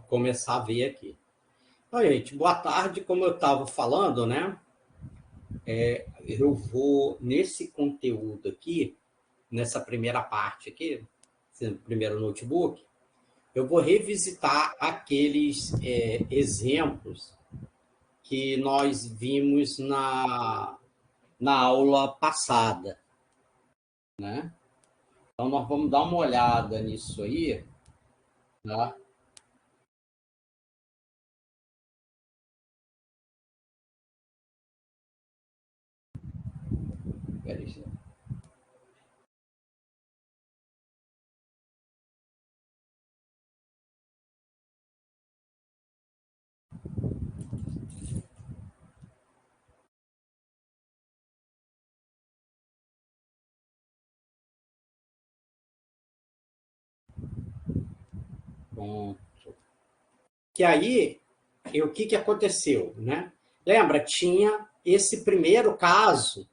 começar a ver aqui. Oi, gente, boa tarde. Como eu estava falando, né? Eu vou, nesse conteúdo aqui, nessa primeira parte aqui, esse primeiro notebook, eu vou revisitar aqueles exemplos que nós vimos na aula passada, né? Então, nós vamos dar uma olhada nisso aí, tá? Peraí. Pronto. Que aí, o que aconteceu, né? Lembra, tinha esse primeiro caso,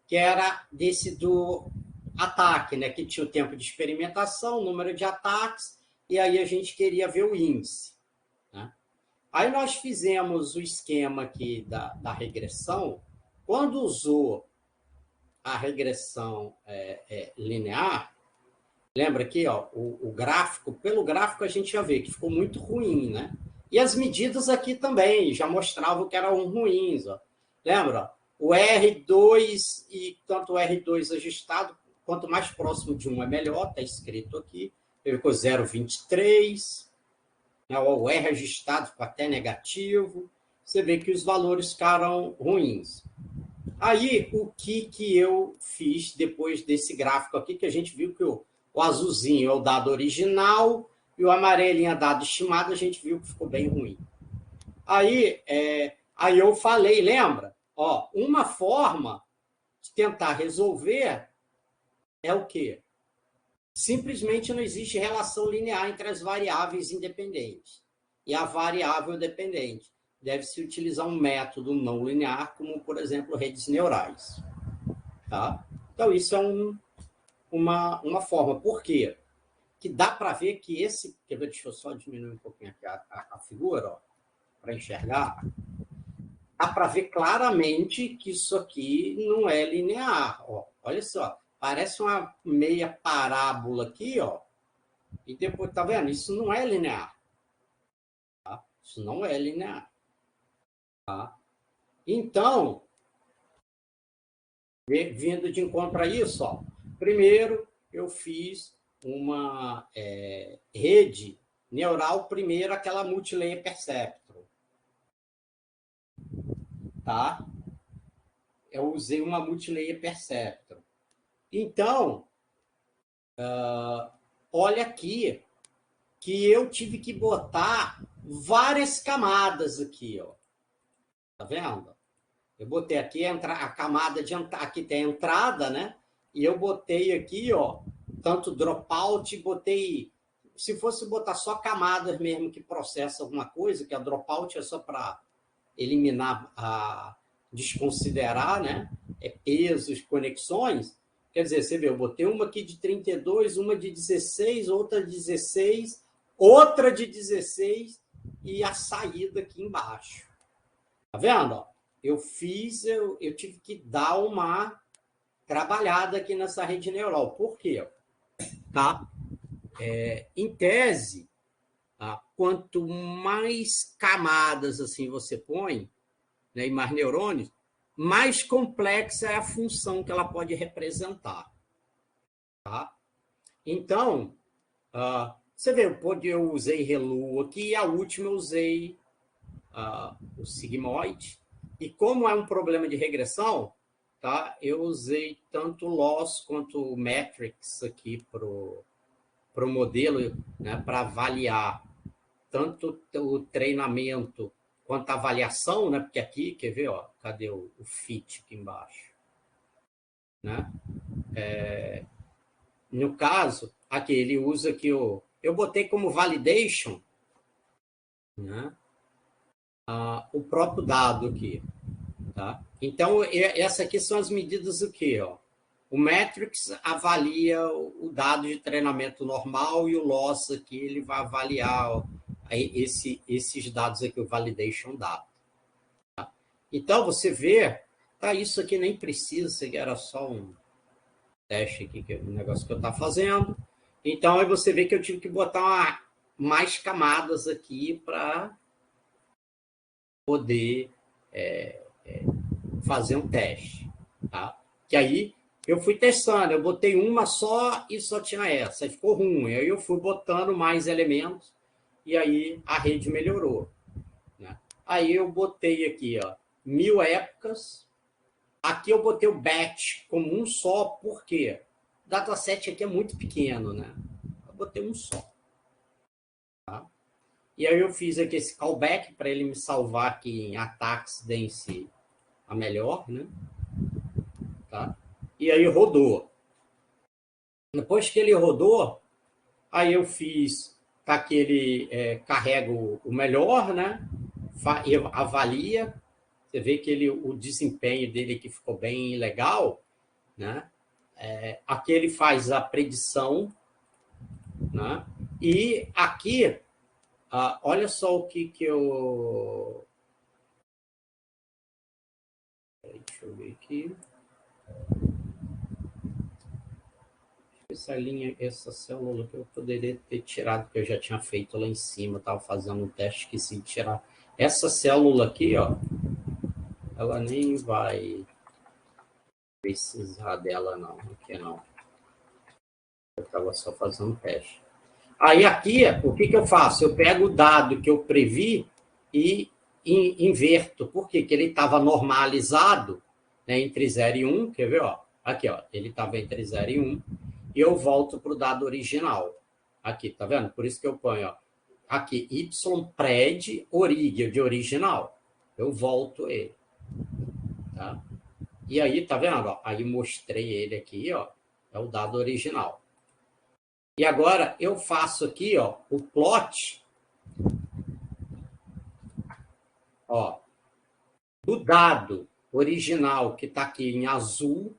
que era desse do ataque, né? Que tinha o tempo de experimentação, o número de ataques, e aí a gente queria ver o índice, né? Aí nós fizemos o esquema aqui da regressão. Quando usou a regressão linear, lembra aqui, ó, o gráfico, pelo gráfico a gente já vê que ficou muito ruim, né? E as medidas aqui também já mostravam que eram ruins, ó. Lembra? O R2 e tanto o R2 ajustado, quanto mais próximo de 1 é melhor, está escrito aqui. Ele ficou 0,23, né? O R ajustado ficou até negativo. Você vê que os valores ficaram ruins. Aí, o que eu fiz depois desse gráfico aqui, que a gente viu que o azulzinho é o dado original e o amarelinho é dado estimado, a gente viu que ficou bem ruim. Aí eu falei, lembra? Ó, uma forma de tentar resolver é o quê? Simplesmente não existe relação linear entre as variáveis independentes e a variável dependente. Deve-se utilizar um método não linear, como, por exemplo, redes neurais. Tá? Então, isso é uma forma. Por quê? Que dá para ver que esse... Deixa eu só diminuir um pouquinho aqui a figura, para enxergar. Dá para ver claramente que isso aqui não é linear. Ó. Olha só, parece uma meia parábola aqui, ó. E depois, tá vendo? Isso não é linear. Tá? Isso não é linear. Tá? Então, vindo de encontro a isso, ó, primeiro eu fiz uma rede neural, primeiro aquela multilayer perceptron. Tá? Eu usei uma multilayer perceptron. Então, olha aqui, que eu tive que botar várias camadas aqui, ó. Tá vendo? Eu botei aqui a camada de aqui tem a entrada, né? E eu botei aqui, ó, tanto dropout, botei. Se fosse botar só camadas mesmo que processa alguma coisa, que a dropout é só para eliminar, desconsiderar, né? Pesos, conexões. Quer dizer, você vê, eu botei uma aqui de 32, uma de 16, outra de 16, outra de 16 e a saída aqui embaixo. Tá vendo? Ó? Eu tive que dar uma trabalhada aqui nessa rede neural. Por quê? Tá? Em tese, quanto mais camadas assim você põe, né, e mais neurônios, mais complexa é a função que ela pode representar. Tá? Então, você vê, eu usei ReLU aqui, e a última eu usei o sigmoid. E como é um problema de regressão, tá? Eu usei tanto o loss quanto o metrics aqui para o modelo, né, para avaliar tanto o treinamento quanto a avaliação, né? Porque aqui, quer ver, ó, cadê o fit aqui embaixo? Né? No caso, aqui ele usa aqui eu botei como validation, né? O próprio dado aqui. Tá? Então, essas aqui são as medidas do quê? Ó? O Metrics avalia o dado de treinamento normal e o Loss aqui ele vai avaliar esses dados aqui, o validation data. Tá? Então, você vê, tá, isso aqui nem precisa, isso aqui era só um teste aqui, que é um negócio que eu estava fazendo. Então, aí você vê que eu tive que botar mais camadas aqui para poder fazer um teste. Tá? Que aí eu fui testando, eu botei uma só e só tinha essa, aí ficou ruim. Aí eu fui botando mais elementos e aí a rede melhorou. Né? Aí eu botei aqui, ó, 1000 épocas. Aqui eu botei o batch como um só, por quê? O dataset aqui é muito pequeno, né? Eu botei um só. Tá? E aí eu fiz aqui esse callback para ele me salvar aqui em ataques dense a melhor, né? Tá? E aí rodou. Depois que ele rodou, aí eu fiz, tá, que ele carrega o melhor, né? Avalia, você vê que o desempenho dele aqui ficou bem legal, né? Aqui ele faz a predição, né? E aqui, olha só o que eu... Deixa eu ver aqui. Essa linha, essa célula que eu poderia ter tirado, porque eu já tinha feito lá em cima, estava fazendo um teste, esqueci de tirar. Essa célula aqui, ó, ela nem vai precisar dela, não. Aqui não. Eu estava só fazendo teste. Aí aqui, o que eu faço? Eu pego o dado que eu previ e inverto. Por quê? Porque ele estava normalizado, né, entre 0 e 1. Quer ver? Ó? Aqui, ó, ele estava entre 0 e 1. E eu volto para o dado original. Aqui, tá vendo? Por isso que eu ponho, ó, aqui, ypred orig, de original. Eu volto ele. Tá? E aí, tá vendo? Ó? Aí mostrei ele aqui, ó. É o dado original. E agora eu faço aqui, ó, o plot, ó, do dado original que está aqui em azul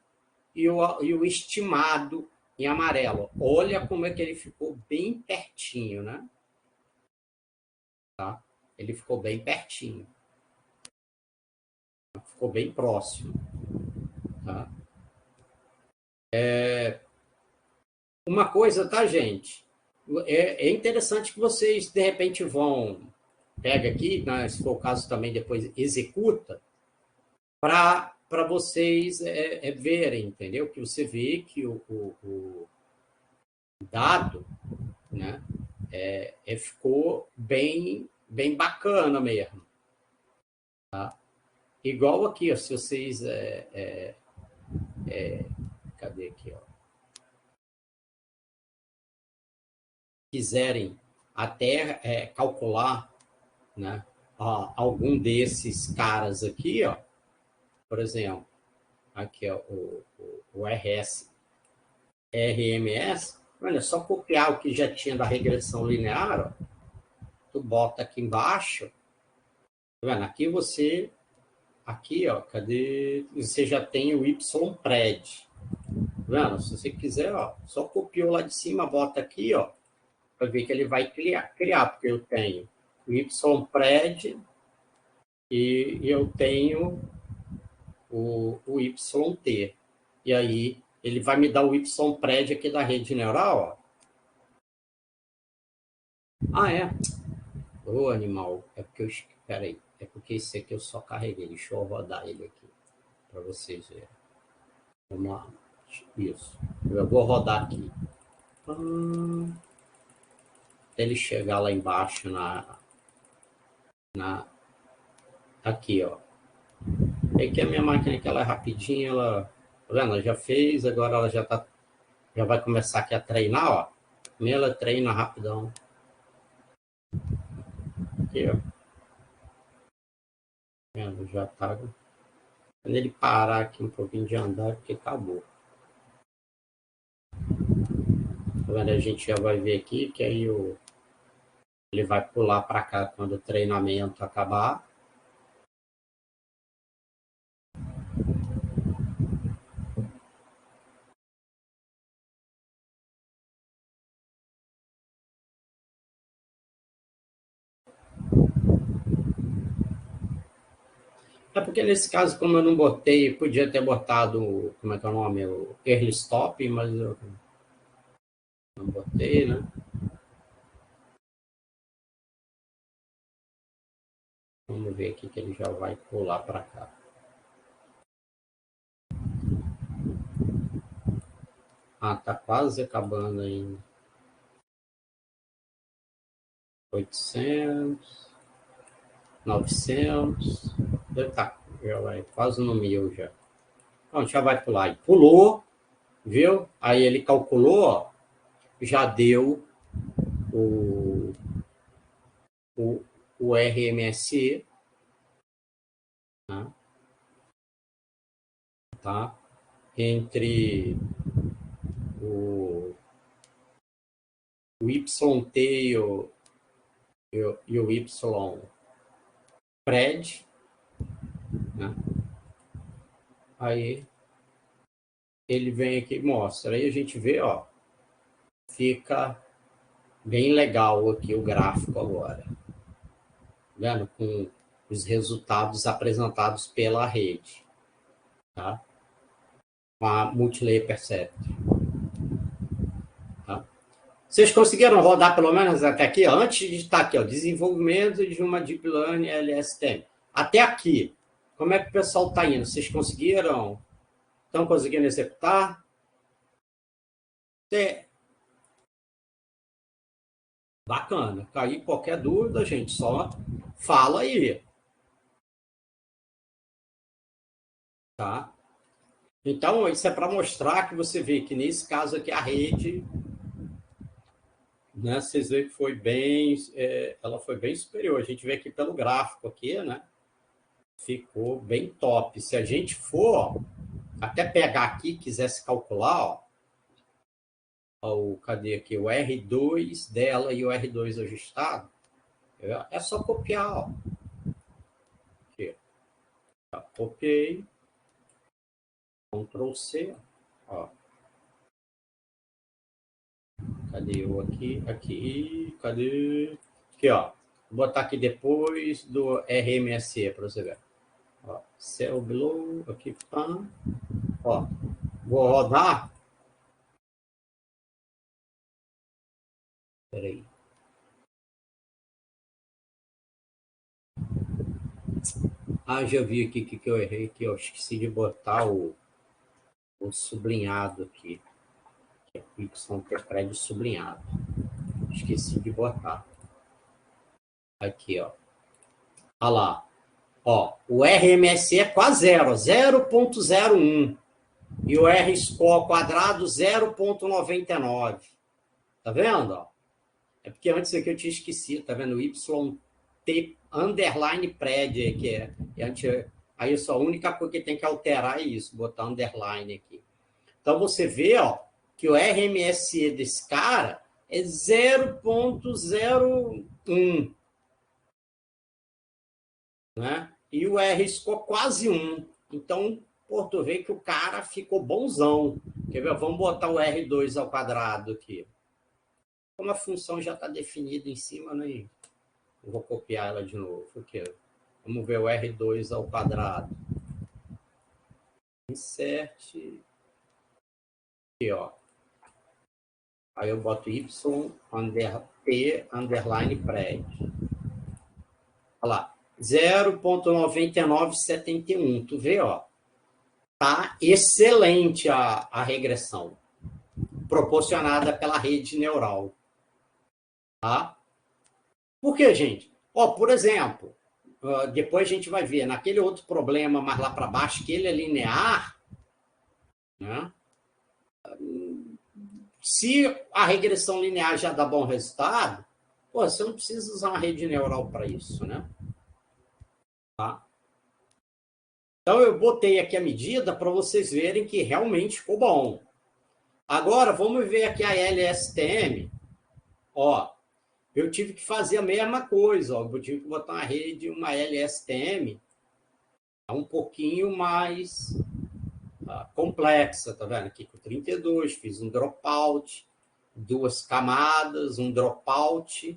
e o estimado em amarelo. Olha como é que ele ficou bem pertinho, né? Tá? Ele ficou bem pertinho. Ficou bem próximo. Tá? Uma coisa, tá, gente? É interessante que vocês, de repente, pega aqui, né, se for o caso também, depois executa, para vocês verem, entendeu? Que você vê que o dado, né, ficou bem bacana mesmo. Tá? Igual aqui, ó, se vocês... cadê aqui? Ó? Quiserem até calcular, né, algum desses caras aqui, ó, por exemplo, aqui ó, o RMS, olha, só copiar o que já tinha da regressão linear, ó, tu bota aqui embaixo, tá vendo? Aqui, ó, cadê? Você já tem o YPRED, tá vendo? Se você quiser, ó, só copiou lá de cima, bota aqui, ó, para ver que ele vai criar, porque eu tenho o YPRED e eu tenho o YT. E aí ele vai me dar o YPRED aqui da rede neural, ó. Ah, é? Ô, animal, é porque eu... Peraí, é porque esse aqui eu só carreguei. Deixa eu rodar ele aqui, para vocês verem. Vamos lá. Isso. Eu vou rodar aqui. Até ele chegar lá embaixo aqui, ó. É que a minha máquina que ela é rapidinha, ela... Tá vendo? Ela já fez, agora ela já vai começar aqui a treinar, ó. Ela treina rapidão. Aqui, ó. Já tá. Quando ele parar aqui um pouquinho de andar, porque acabou. Agora a gente já vai ver aqui que aí ele vai pular para cá quando o treinamento acabar. É porque nesse caso, como eu não botei, podia ter botado, como é que é o nome? O early stop, mas eu não botei, né? Vamos ver aqui que ele já vai pular para cá. Ah, tá quase acabando ainda. 800, 900, tá, já vai quase no 1000 já. Então, já vai pular. Pulou, viu? Aí ele calculou, já deu o, o, o RMSE, né? Tá? Entre o, o YT e o Y-pred, né? Aí ele vem aqui e mostra. Aí a gente vê, ó, fica bem legal aqui o gráfico agora, vendo? Com os resultados apresentados pela rede, tá? Com a Multilayer Perceptor. Tá? Vocês conseguiram rodar pelo menos até aqui, antes de estar aqui, ó, desenvolvimento de uma Deep Learning LSTM. Até aqui, como é que o pessoal está indo? Vocês conseguiram? Estão conseguindo executar? É. Bacana. Cair qualquer dúvida, gente, só fala aí. Tá? Então, isso é para mostrar que você vê que nesse caso aqui a rede, né, vocês veem que foi bem, ela foi bem superior. A gente vê aqui pelo gráfico aqui, né? Ficou bem top. Se a gente for até pegar aqui, quisesse calcular, ó, cadê aqui? O R2 dela e o R2 ajustado, é só copiar, ó. Aqui. Tá, copiei. Ctrl C, ó. Cadê eu aqui? Aqui, cadê? Aqui, ó. Vou botar aqui depois do RMSE para você ver. Ó, cell below, aqui, tá. Ó, vou rodar. Peraí. Ah, já vi aqui que eu errei aqui, eu esqueci de botar o sublinhado aqui. Que é o YT prédio sublinhado. Esqueci de botar. Aqui, ó. Olha lá. Ó, o RMSE é quase zero, 0,01. E o R-score quadrado 0,99. Tá vendo? Ó? É porque antes aqui eu tinha esquecido, tá vendo? YT underline pred, que aí só a única coisa que tem que alterar é isso, botar underline aqui. Então você vê, ó, que o RMSE desse cara é 0,01, né? E o R-score quase 1. Então, pô, tu vê que o cara ficou bonzão. Quer ver? Vamos botar o R2 ao quadrado aqui. Como a função já está definida em cima, né? Eu vou copiar ela de novo. Aqui. Vamos ver o R2 ao quadrado. Insert. Aqui, ó. Aí eu boto Y T underline pred. Olha lá. 0,9971. Tu vê, ó. Tá excelente a regressão proporcionada pela rede neural. Tá? Por que, gente? Ó, por exemplo, depois a gente vai ver, naquele outro problema mais lá para baixo, que ele é linear, né? Se a regressão linear já dá bom resultado, pô, você não precisa usar uma rede neural para isso, né? Tá? Então, eu botei aqui a medida para vocês verem que realmente ficou bom. Agora, vamos ver aqui a LSTM. Ó, eu tive que fazer a mesma coisa. Ó, eu tive que botar uma rede, uma LSTM, um pouquinho mais complexa, tá vendo? Aqui com 32, fiz um dropout, 2 camadas, um dropout,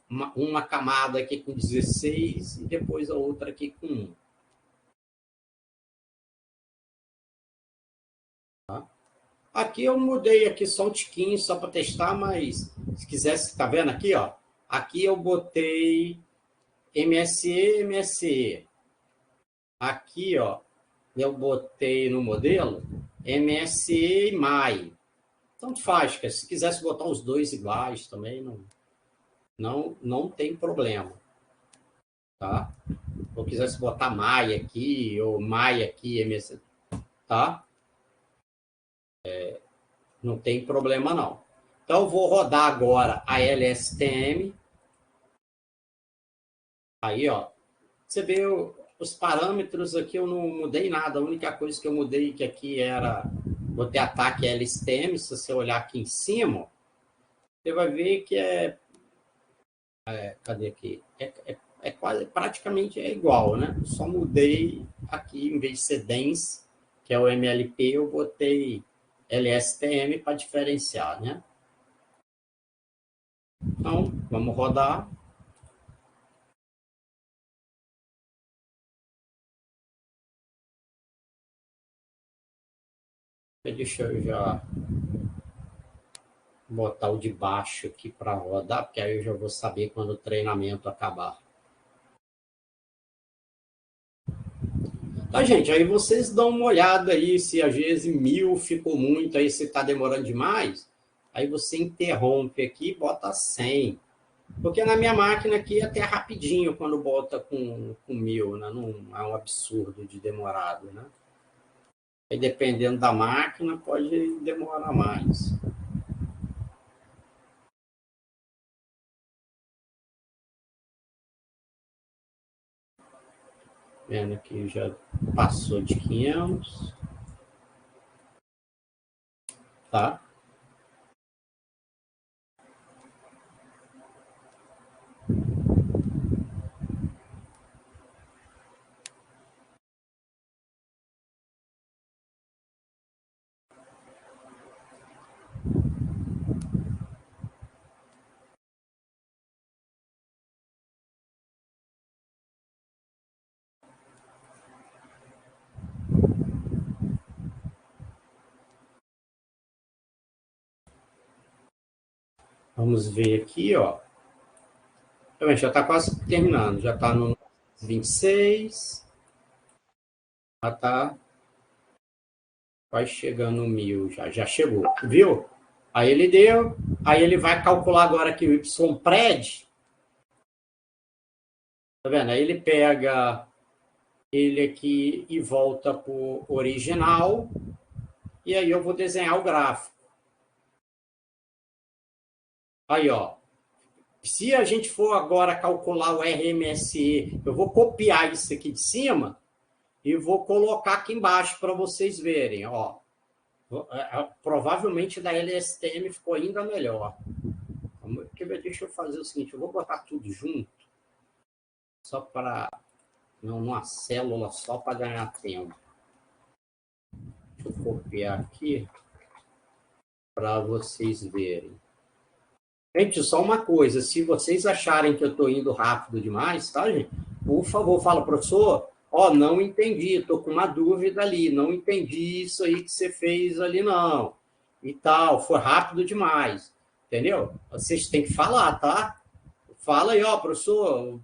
uma camada aqui com 16 e depois a outra aqui com 1. Aqui eu mudei aqui só um tiquinho, só para testar, mas se quisesse, tá vendo aqui, ó? Aqui eu botei MSE, MSE. Aqui, ó, eu botei no modelo MSE e MAI. Tanto faz, que se quisesse botar os dois iguais também, não tem problema, tá? Ou quisesse botar MAI aqui, ou MAI aqui, MSE, tá? Não tem problema, não. Então, eu vou rodar agora a LSTM. Aí, ó, você vê os parâmetros aqui, eu não mudei nada. A única coisa que eu mudei que aqui era botei ataque LSTM. Se você olhar aqui em cima, você vai ver que cadê aqui? É quase, praticamente é igual, né? Só mudei aqui, em vez de ser dense, que é o MLP, eu botei LSTM para diferenciar, né? Então, vamos rodar. Deixa eu já botar o de baixo aqui para rodar, porque aí eu já vou saber quando o treinamento acabar. Tá, gente? Aí vocês dão uma olhada aí, se às vezes 1000 ficou muito, aí se está demorando demais, aí você interrompe aqui e bota 100. Porque na minha máquina aqui até rapidinho quando bota com 1000, né? Não é um absurdo de demorado, né? Aí dependendo da máquina pode demorar mais. Vendo que já passou de 500. Tá? Vamos ver aqui, ó. Já está quase terminando, já está no 26, já está quase chegando no 1000, já chegou, viu? Aí ele deu, aí ele vai calcular agora aqui o YPRED, tá vendo? Aí ele pega ele aqui e volta para o original, e aí eu vou desenhar o gráfico. Aí, ó. Se a gente for agora calcular o RMSE, eu vou copiar isso aqui de cima e vou colocar aqui embaixo para vocês verem, ó. Provavelmente da LSTM ficou ainda melhor. Deixa eu fazer o seguinte, eu vou botar tudo junto, só para, numa célula só para ganhar tempo. Deixa eu copiar aqui para vocês verem. Gente, só uma coisa, se vocês acharem que eu estou indo rápido demais, tá, gente? Por favor, fala, professor, ó, não entendi, estou com uma dúvida ali, não entendi isso aí que você fez ali, não. E tal, foi rápido demais, entendeu? Vocês têm que falar, tá? Fala aí, ó, professor,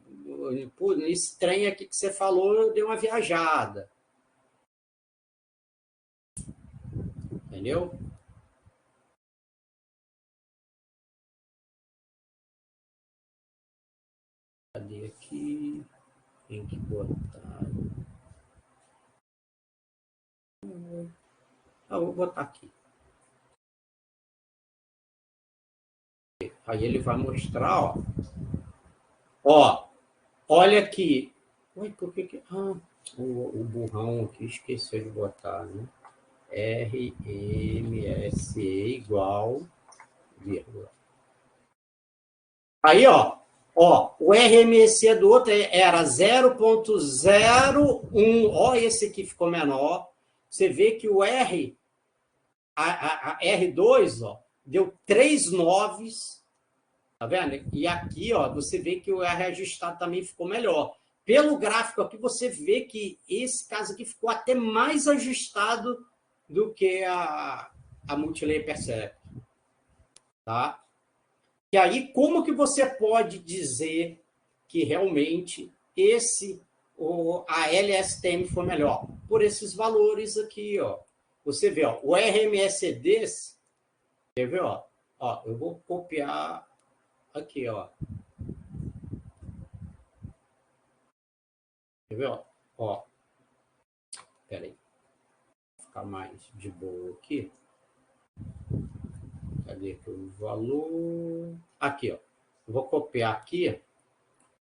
nesse trem aqui que você falou, eu dei uma viajada. Entendeu? Cadê aqui? Tem que botar. Eu vou botar aqui. Aí ele vai mostrar, ó. Ó, olha aqui. Ui, por que... Ah, o burrão aqui esqueceu de botar, né? RMSE igual, vírgula. Aí, ó, o RMSE do outro era 0,01. Ó, esse aqui ficou menor. Você vê que o R, a R2, ó, deu 3 noves. Tá vendo? E aqui, ó, você vê que o R ajustado também ficou melhor. Pelo gráfico aqui, você vê que esse caso aqui ficou até mais ajustado do que a Multilayer Perceptron. Tá? E aí, como que você pode dizer que realmente a LSTM foi melhor? Por esses valores aqui, ó. Você vê, ó, o RMSE desse, quer ver, ó? Ó, eu vou copiar aqui, ó. Quer ver, ó? Ó. Peraí. Vou ficar mais de boa aqui. Cadê aqui o valor? Aqui, ó. Vou copiar aqui,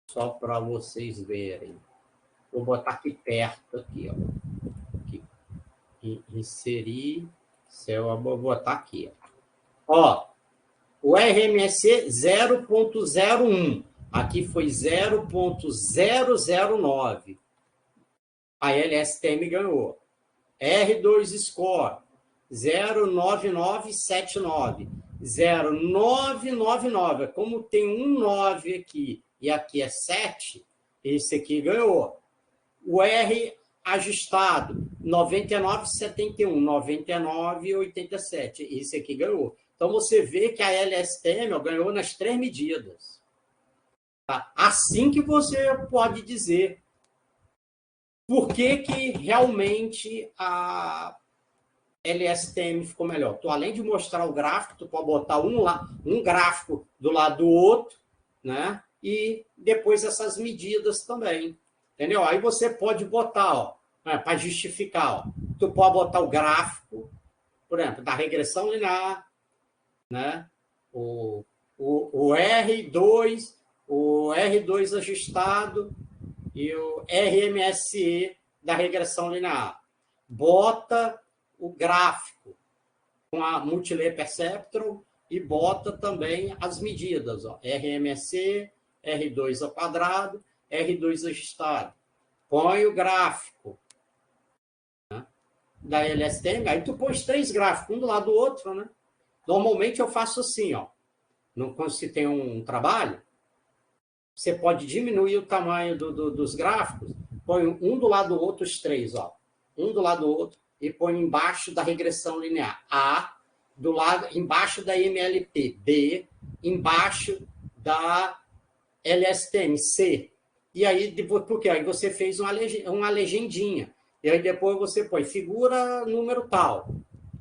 só para vocês verem. Vou botar aqui perto, aqui, ó. Aqui. Inserir. Eu vou botar aqui, ó. O RMSE 0.01. Aqui foi 0.009. A LSTM ganhou. R2 Score 09979. 0999. Como tem um 9 aqui e aqui é 7, esse aqui ganhou. O R ajustado 9971, 9987. Esse aqui ganhou. Então você vê que a LSTM ganhou nas 3 medidas. Tá? Assim que você pode dizer por que realmente a LSTM ficou melhor. Tu, além de mostrar o gráfico, tu pode botar um gráfico do lado do outro, né? E depois essas medidas também. Entendeu? Aí você pode botar, ó, para justificar, ó, tu pode botar o gráfico, por exemplo, da regressão linear, né? O R2, o R2 ajustado e o RMSE da regressão linear. Bota o gráfico com a Multilayer Perceptron e bota também as medidas, ó, RMSE, R2 ao quadrado, R2 ajustado. Põe o gráfico, né, da LSTM, aí tu põe os 3 gráficos, um do lado do outro, né? Normalmente eu faço assim, ó. Quando se tem um trabalho, você pode diminuir o tamanho dos gráficos, põe um do lado do outro, os 3, ó. Um do lado do outro, e põe embaixo da regressão linear. A, embaixo da MLP. B, embaixo da LSTM. C. E aí, por quê? Aí você fez uma legendinha. E aí depois você põe figura número tal,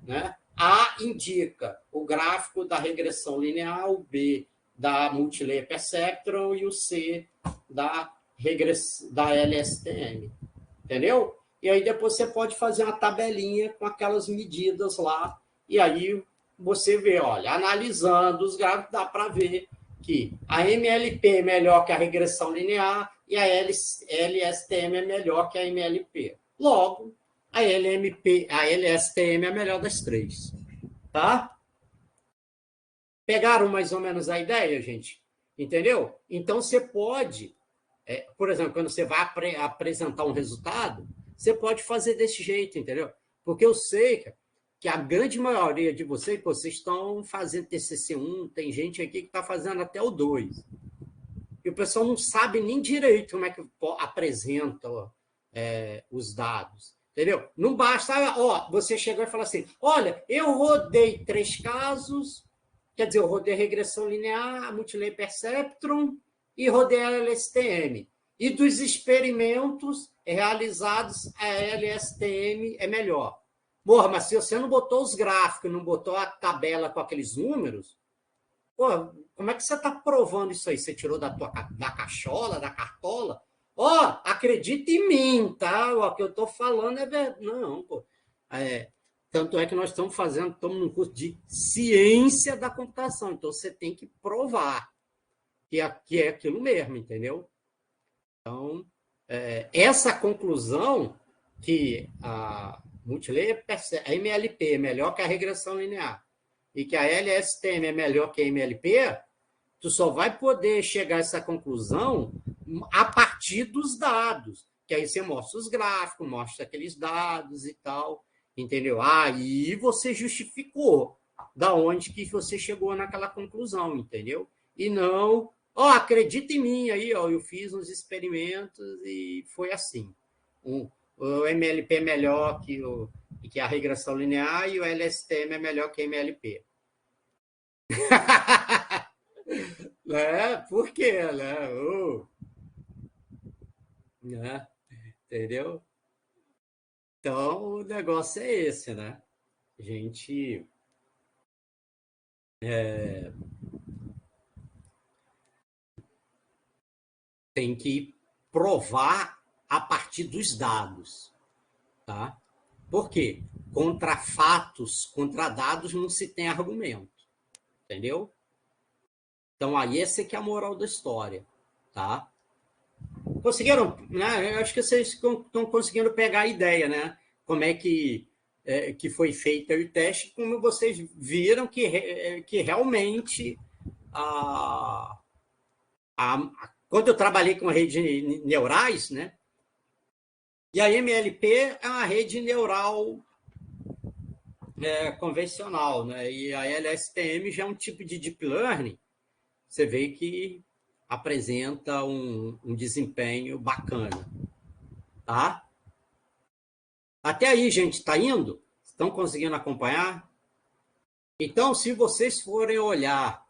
né? A indica o gráfico da regressão linear, o B da Multilayer Perceptron e o C da LSTM. Entendeu? E aí depois você pode fazer uma tabelinha com aquelas medidas lá. E aí você vê, olha, analisando os gráficos, dá para ver que a MLP é melhor que a regressão linear e a LSTM é melhor que a MLP. Logo, a LSTM é a melhor das 3. Tá? Pegaram mais ou menos a ideia, gente? Entendeu? Então, você pode, por exemplo, quando você vai apresentar um resultado, você pode fazer desse jeito, entendeu? Porque eu sei que a grande maioria de vocês estão fazendo TCC1, tem gente aqui que está fazendo até o 2. E o pessoal não sabe nem direito como é que apresenta os dados. Entendeu? Não basta, ó, você chegou e falou assim, olha, eu rodei 3 casos, quer dizer, eu rodei regressão linear, Multilayer Perceptron e rodei a LSTM. E dos experimentos realizados, a LSTM é melhor. Porra, mas se você não botou os gráficos, não botou a tabela com aqueles números, porra, como é que você está provando isso aí? Você tirou da cachola, da cartola? Ó, acredita em mim, tá? O que eu estou falando é verdade. Não, pô. Tanto é que nós estamos num curso de ciência da computação. Então, você tem que provar que é aquilo mesmo, entendeu? Então, essa conclusão que a Multilayer, a MLP é melhor que a regressão linear e que a LSTM é melhor que a MLP, tu só vai poder chegar a essa conclusão a partir dos dados. Que aí você mostra os gráficos, mostra aqueles dados e tal, entendeu? Aí você justificou da onde que você chegou naquela conclusão, entendeu? E não, acredita em mim aí, eu fiz uns experimentos e foi assim. o MLP é melhor que a regressão linear e o LSTM é melhor que a MLP. Né? Por quê? Né? Né? Entendeu? Então, o negócio é esse, né? A gente tem que provar a partir dos dados, tá? Por quê? Contra fatos, contra dados, não se tem argumento, entendeu? Então, aí essa que é a moral da história, tá? Conseguiram, né? Eu acho que vocês estão conseguindo pegar a ideia, né? Como é que foi feito o teste, como vocês viram que realmente a, quando eu trabalhei com rede neurais, né? E a MLP é uma rede neural convencional, né? E a LSTM já é um tipo de deep learning. Você vê que apresenta um desempenho bacana, tá? Até aí, gente, está indo? Estão conseguindo acompanhar? Então, se vocês forem olhar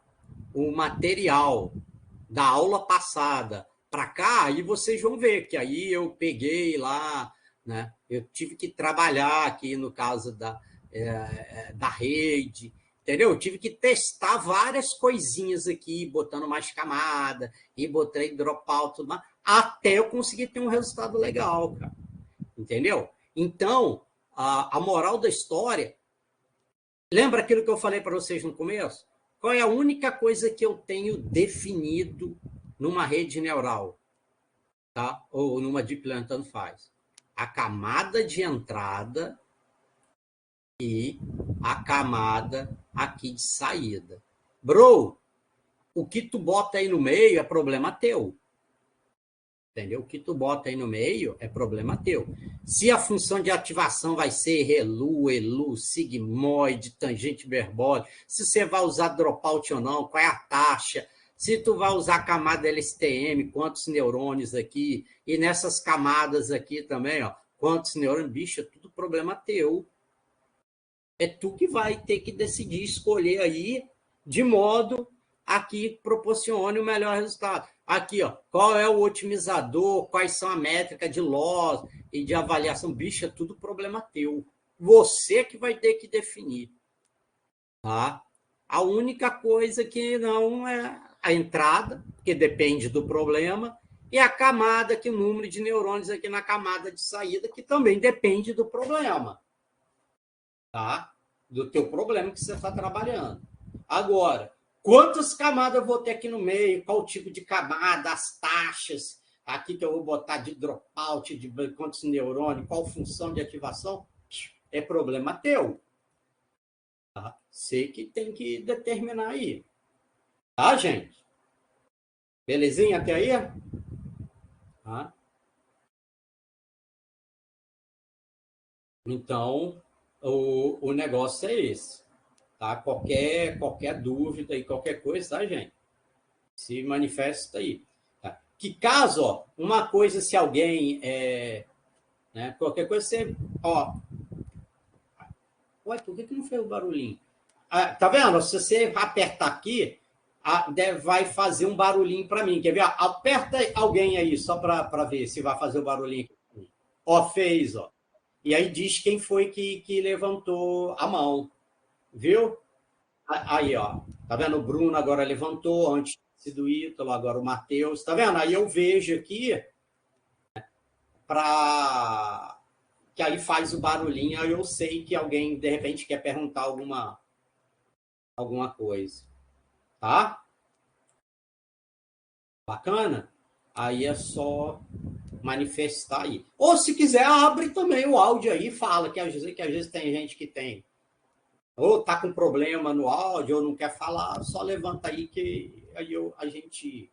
o material da aula passada para cá, aí vocês vão ver que aí eu peguei lá, né? Eu tive que trabalhar aqui no caso da rede, entendeu? Eu tive que testar várias coisinhas aqui, botando mais camada, e botei dropout, tudo mais, até eu conseguir ter um resultado legal, cara. Entendeu? Então, a moral da história. Lembra aquilo que eu falei para vocês no começo? Qual é a única coisa que eu tenho definido numa rede neural, tá? Ou numa deep learning, tanto faz? A camada de entrada e a camada aqui de saída. Bro, o que tu bota aí no meio é problema teu. Entendeu? O que tu bota aí no meio é problema teu. Se a função de ativação vai ser relu, elu, sigmoide, tangente hiperbólica, se você vai usar dropout ou não, qual é a taxa, se tu vai usar a camada LSTM, quantos neurônios aqui, e nessas camadas aqui também, ó, quantos neurônios, bicho, é tudo problema teu. É tu que vai ter que decidir, escolher aí, de modo a que proporcione o melhor resultado. Aqui, ó, qual é o otimizador, quais são a métrica de loss e de avaliação. Bicho, é tudo problema teu. Você que vai ter que definir. Tá? A única coisa que não é a entrada, que depende do problema, e a camada, que o número de neurônios aqui na camada de saída, que também depende do problema. Tá? Do teu problema que você está trabalhando. Agora, quantas camadas eu vou ter aqui no meio? Qual tipo de camada? As taxas? Aqui que eu vou botar de dropout, de quantos neurônios, qual função de ativação? É problema teu. Tá? Você que tem que determinar aí. Tá, gente? Belezinha até aí? Tá? Então, o negócio é esse. Tá? Qualquer dúvida e qualquer coisa, tá, gente? Se manifesta aí. Tá? Que caso, ó, uma coisa, se alguém. Né, qualquer coisa, você. Ó, ué, por que não fez o barulhinho? Ah, tá vendo? Se você apertar aqui, vai fazer um barulhinho para mim. Quer ver? Aperta alguém aí, só para ver se vai fazer o barulhinho. Ó, fez, ó. E aí diz quem foi que levantou a mão. Viu? Aí, ó. Tá vendo? O Bruno agora levantou, antes do Ítalo, agora o Matheus. Tá vendo? Aí eu vejo aqui para que aí faz o barulhinho, aí eu sei que alguém, de repente, quer perguntar alguma coisa. Tá? Bacana? Aí é só manifestar aí. Ou se quiser, abre também o áudio aí e fala, que às vezes tem gente que tem. Ou tá com problema no áudio, ou não quer falar, só levanta aí que aí a gente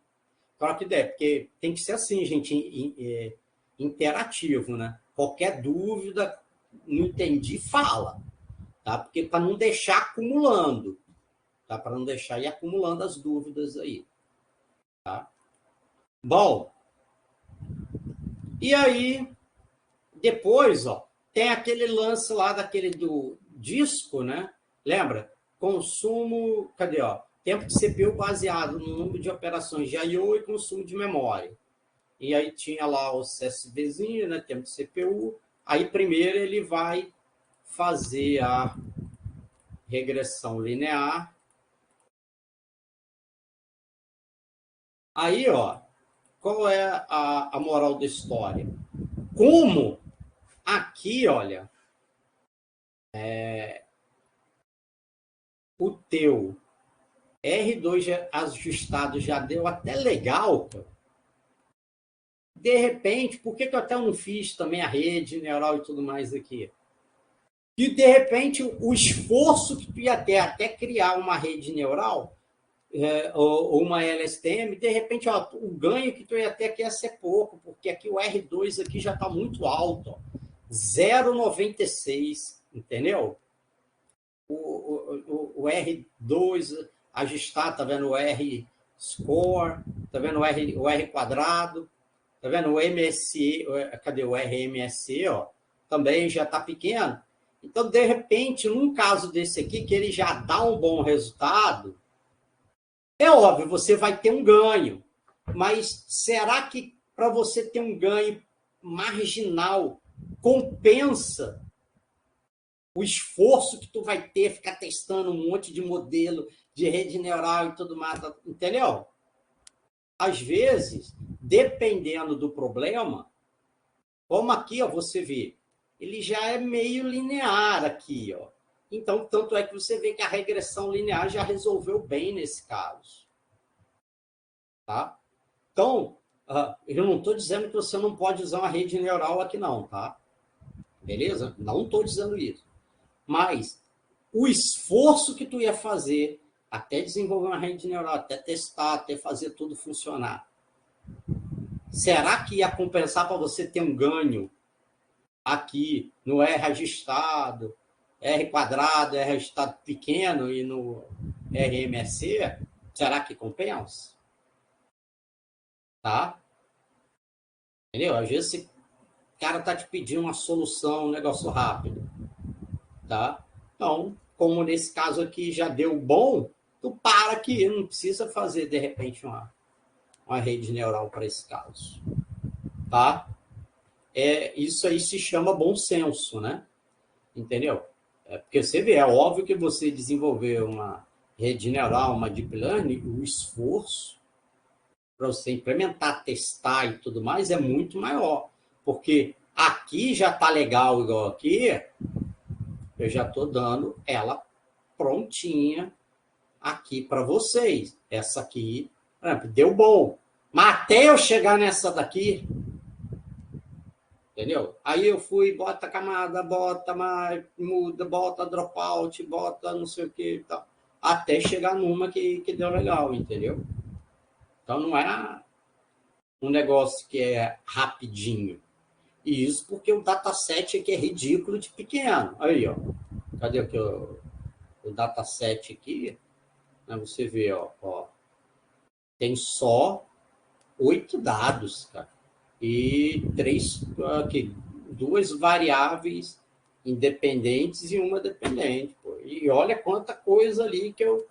troca ideia. Porque tem que ser assim, gente, interativo, né? Qualquer dúvida, não entendi, fala. Tá? Porque para não deixar acumulando. Tá? Para não deixar ir acumulando as dúvidas aí. Tá? Bom, e aí Depois, ó, tem aquele lance lá daquele do disco, né? Lembra? Consumo, cadê, ó? Tempo de CPU baseado no número de operações de I/O e consumo de memória. E aí tinha lá o CSVzinho, né? Tempo de CPU. Aí primeiro ele vai fazer a regressão linear. Aí, ó, qual é a moral da história? Como aqui, olha, o teu R2 ajustado já deu até legal, cara. De repente, por que eu até não fiz também a rede neural e tudo mais aqui? E, de repente, o esforço que tu ia ter até criar uma rede neural, ou uma LSTM, de repente, ó, o ganho que tu ia ter aqui ia ser pouco, porque aqui o R2 aqui já está muito alto, ó, 0,96, entendeu? O R2 ajustar, tá vendo o R score, tá vendo o R quadrado, tá vendo o MSE, cadê o RMSE, ó, também já está pequeno. Então, de repente, num caso desse aqui, que ele já dá um bom resultado, é óbvio, você vai ter um ganho. Mas será que para você ter um ganho marginal compensa o esforço que tu vai ter, ficar testando um monte de modelo de rede neural e tudo mais, entendeu? Às vezes, dependendo do problema, como aqui, ó, você vê, ele já é meio linear aqui, ó. Então, tanto é que você vê que a regressão linear já resolveu bem nesse caso. Tá? Então, eu não estou dizendo que você não pode usar uma rede neural aqui não, tá? Beleza? Não estou dizendo isso. Mas o esforço que tu ia fazer até desenvolver uma rede neural, até testar, até fazer tudo funcionar, será que ia compensar para você ter um ganho aqui no R registrado, R quadrado, R registrado pequeno e no RMSE? Será que compensa? Tá? Entendeu? Às vezes o cara tá te pedindo uma solução, um negócio rápido. Tá? Então, como nesse caso aqui já deu bom, tu para aqui, não precisa fazer, de repente, uma rede neural para esse caso. Tá? Isso aí se chama bom senso, né? Entendeu? Porque você vê, é óbvio que você desenvolver uma rede neural, uma deep learning, o esforço para você implementar, testar e tudo mais é muito maior. Porque aqui já está legal igual aqui, eu já estou dando ela prontinha aqui para vocês. Essa aqui, por exemplo, deu bom. Mas até eu chegar nessa daqui, entendeu? Aí eu fui, bota camada, bota mais, muda, bota dropout, bota não sei o que e tal. Até chegar numa que deu legal, entendeu? Então não é um negócio que é rapidinho. E isso porque o dataset aqui é ridículo de pequeno. Aí, ó. Cadê aqui o dataset aqui? Você vê, ó. Tem só 8 dados, cara. E duas variáveis independentes e uma dependente. Pô. E olha quanta coisa ali que eu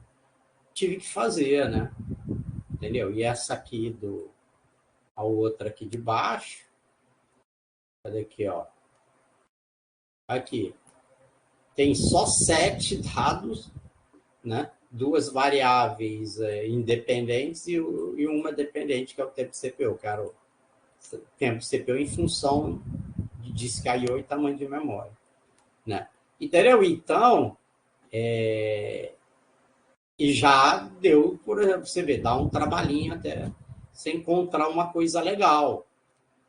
tive que fazer, né? Entendeu? E essa aqui a outra aqui de baixo. Cadê aqui, ó? Aqui. Tem só 7 dados, né? 2 variáveis independentes e uma dependente, que é o tempo de CPU, que era o tempo de CPU em função de disco I/O e tamanho de memória, né? Entendeu? Então, e já deu, por exemplo, você vê, dá um trabalhinho até você encontrar uma coisa legal,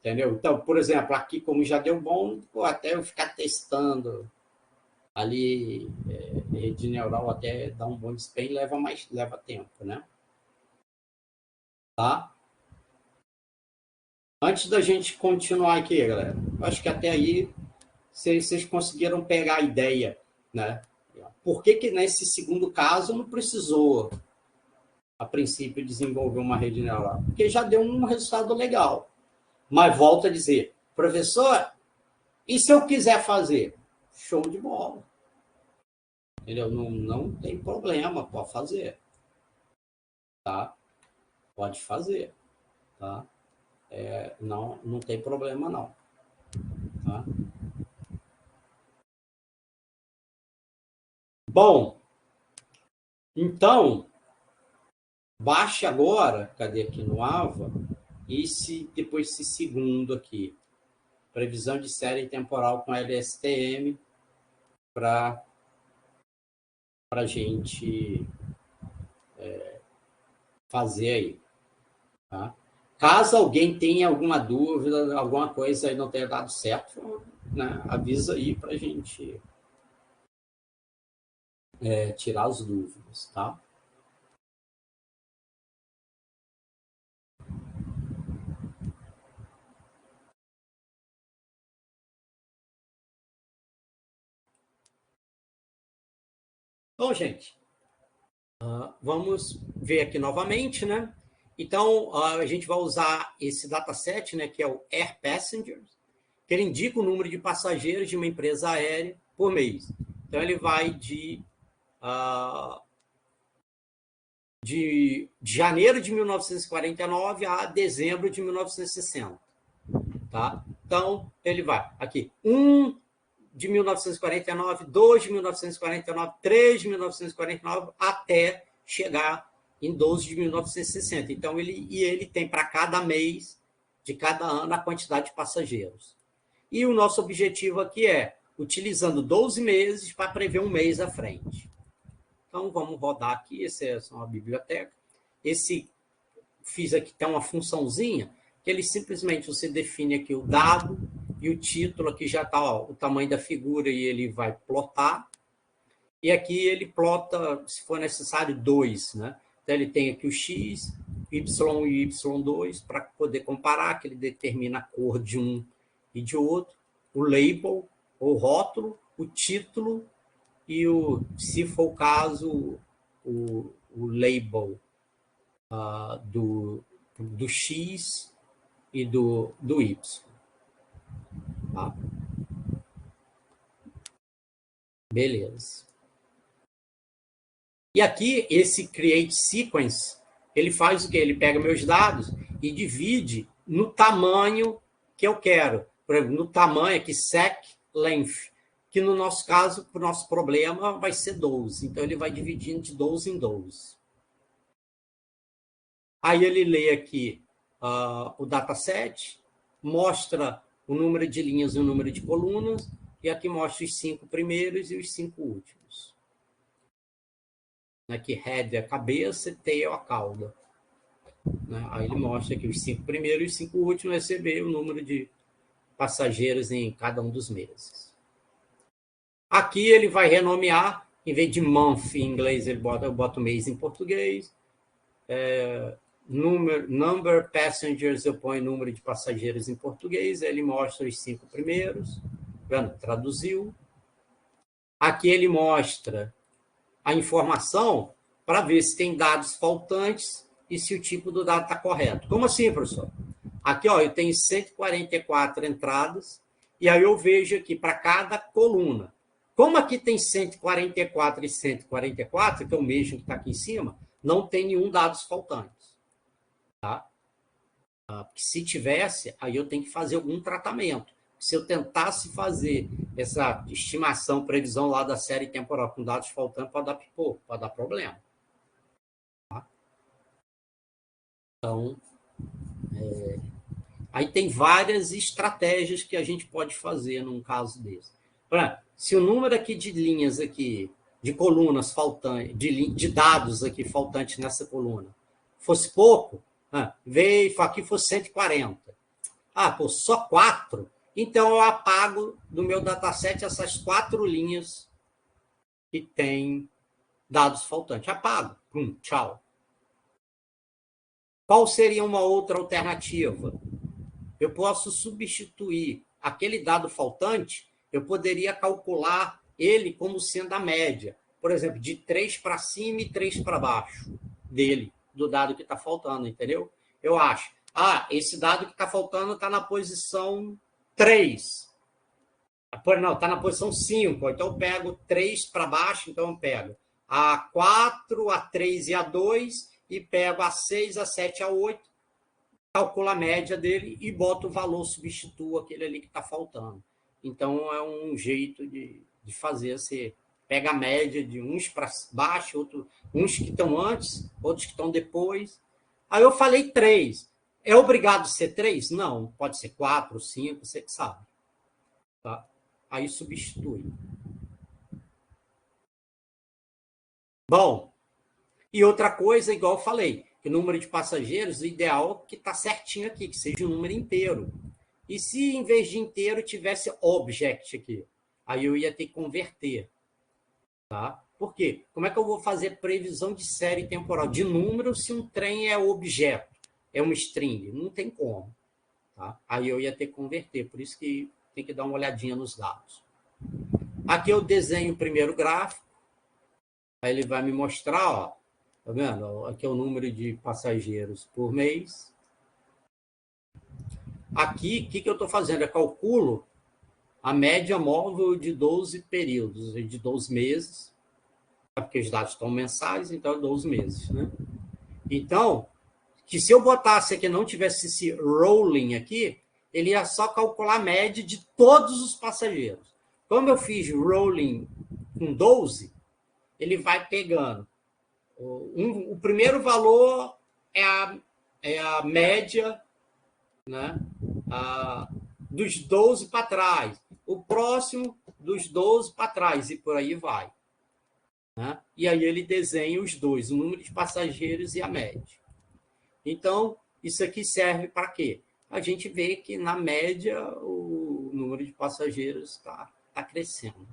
entendeu? Então, por exemplo, aqui como já deu bom, até eu ficar testando ali rede neural até dar um bom desempenho leva tempo, né? Tá? Antes da gente continuar aqui, galera, acho que até aí vocês conseguiram pegar a ideia, né? Por que nesse segundo caso não precisou, a princípio, desenvolver uma rede neural? Porque já deu um resultado legal. Mas volto a dizer, professor, E se eu quiser fazer? Show de bola. Entendeu? Não tem problema, pode fazer. Tá? Pode fazer. Tá? Não tem problema, não. Tá? Bom, então, baixe agora, cadê aqui no AVA, e depois esse segundo aqui. Previsão de série temporal com LSTM para a gente fazer aí. Tá? Caso alguém tenha alguma dúvida, alguma coisa aí não tenha dado certo, né, avisa aí para a gente tirar as dúvidas, tá? Bom, gente, vamos ver aqui novamente, né? Então, a gente vai usar esse dataset, né, que é o Air Passengers, que ele indica o número de passageiros de uma empresa aérea por mês. Então, ele vai de janeiro de 1949 a dezembro de 1960. Tá? Então, ele vai aqui, 1 de 1949, 2 de 1949, 3 de 1949, até chegar em 12 de 1960. Então, ele tem para cada mês de cada ano a quantidade de passageiros. E o nosso objetivo aqui é, utilizando 12 meses para prever um mês à frente. Então, vamos rodar aqui, essa é uma biblioteca. Fiz aqui, tem uma funçãozinha, que ele simplesmente, você define aqui o dado, e o título aqui já está o tamanho da figura, e ele vai plotar. E aqui ele plota, se for necessário, 2, né? Então, ele tem aqui o X, Y e Y2, para poder comparar, que ele determina a cor de um e de outro, o label, o rótulo, o título, e, se for o caso, o label do X e do Y. Tá? Beleza. E aqui, esse create sequence, ele faz o quê? Ele pega meus dados e divide no tamanho que eu quero. Por exemplo, no tamanho aqui, sec length, que no nosso caso, para o nosso problema, vai ser 12. Então, ele vai dividindo de 12 em 12. Aí ele lê aqui o dataset, mostra o número de linhas e o número de colunas, e aqui mostra os 5 primeiros e os 5 últimos. Aqui, head é a cabeça e tail a cauda. Aí ele mostra aqui os 5 primeiros e os 5 últimos, receber o número de passageiros em cada um dos meses. Aqui ele vai renomear, em vez de month em inglês, eu boto mês em português. Number passengers, eu ponho número de passageiros em português, ele mostra os 5 primeiros, traduziu. Aqui ele mostra a informação para ver se tem dados faltantes e se o tipo do dado está correto. Como assim, professor? Aqui, ó, eu tenho 144 entradas, e aí eu vejo aqui para cada coluna. Como aqui tem 144 e 144, que é o mesmo que está aqui em cima, não tem nenhum dados faltantes. Tá? Se tivesse, aí eu tenho que fazer algum tratamento. Se eu tentasse fazer essa estimação, previsão lá da série temporal com dados faltantes, pode dar pipoco, pode dar problema. Tá? Então, aí tem várias estratégias que a gente pode fazer num caso desse. Se o número aqui de linhas aqui, de colunas faltantes, de dados aqui faltantes nessa coluna, fosse pouco, veio, aqui fosse 140. Só 4? Então, eu apago do meu dataset essas 4 linhas que tem dados faltantes. Apago. Tchau. Qual seria uma outra alternativa? Eu posso substituir aquele dado faltante, eu poderia calcular ele como sendo a média. Por exemplo, de 3 para cima e 3 para baixo dele, do dado que está faltando, entendeu? Eu acho, esse dado que está faltando está na posição 3. Não, está na posição 5. Então eu pego 3 para baixo, então eu pego a 4, a 3 e a 2, e pego a 6, a 7 e a 8, calculo a média dele e boto o valor, substituo aquele ali que está faltando. Então é um jeito de fazer. Você pega a média de uns para baixo, uns que estão antes, outros que estão depois. Aí eu falei 3. É obrigado a ser 3? Não, pode ser 4, 5, você que sabe. Tá? Aí substitui. Bom, e outra coisa, igual eu falei, que o número de passageiros, o ideal é que está certinho aqui, que seja um número inteiro. E se em vez de inteiro tivesse object aqui? Aí eu ia ter que converter. Tá? Por quê? Como é que eu vou fazer previsão de série temporal de número se um trem é objeto, é um string? Não tem como. Tá? Aí eu ia ter que converter, por isso que tem que dar uma olhadinha nos dados. Aqui eu desenho o primeiro gráfico, aí ele vai me mostrar, ó, tá vendo? Aqui é o número de passageiros por mês. Aqui, o que eu estou fazendo? Eu calculo a média móvel de 12 períodos, de 12 meses, porque os dados estão mensais, então 12 meses. Né? Então, que se eu botasse aqui, não tivesse esse rolling aqui, ele ia só calcular a média de todos os passageiros. Como eu fiz rolling com 12, ele vai pegando. O primeiro valor é a média, né, dos 12 para trás. O próximo, dos 12 para trás, e por aí vai. Né? E aí ele desenha os dois, o número de passageiros e a média. Então, isso aqui serve para quê? A gente vê que, na média, o número de passageiros está crescendo.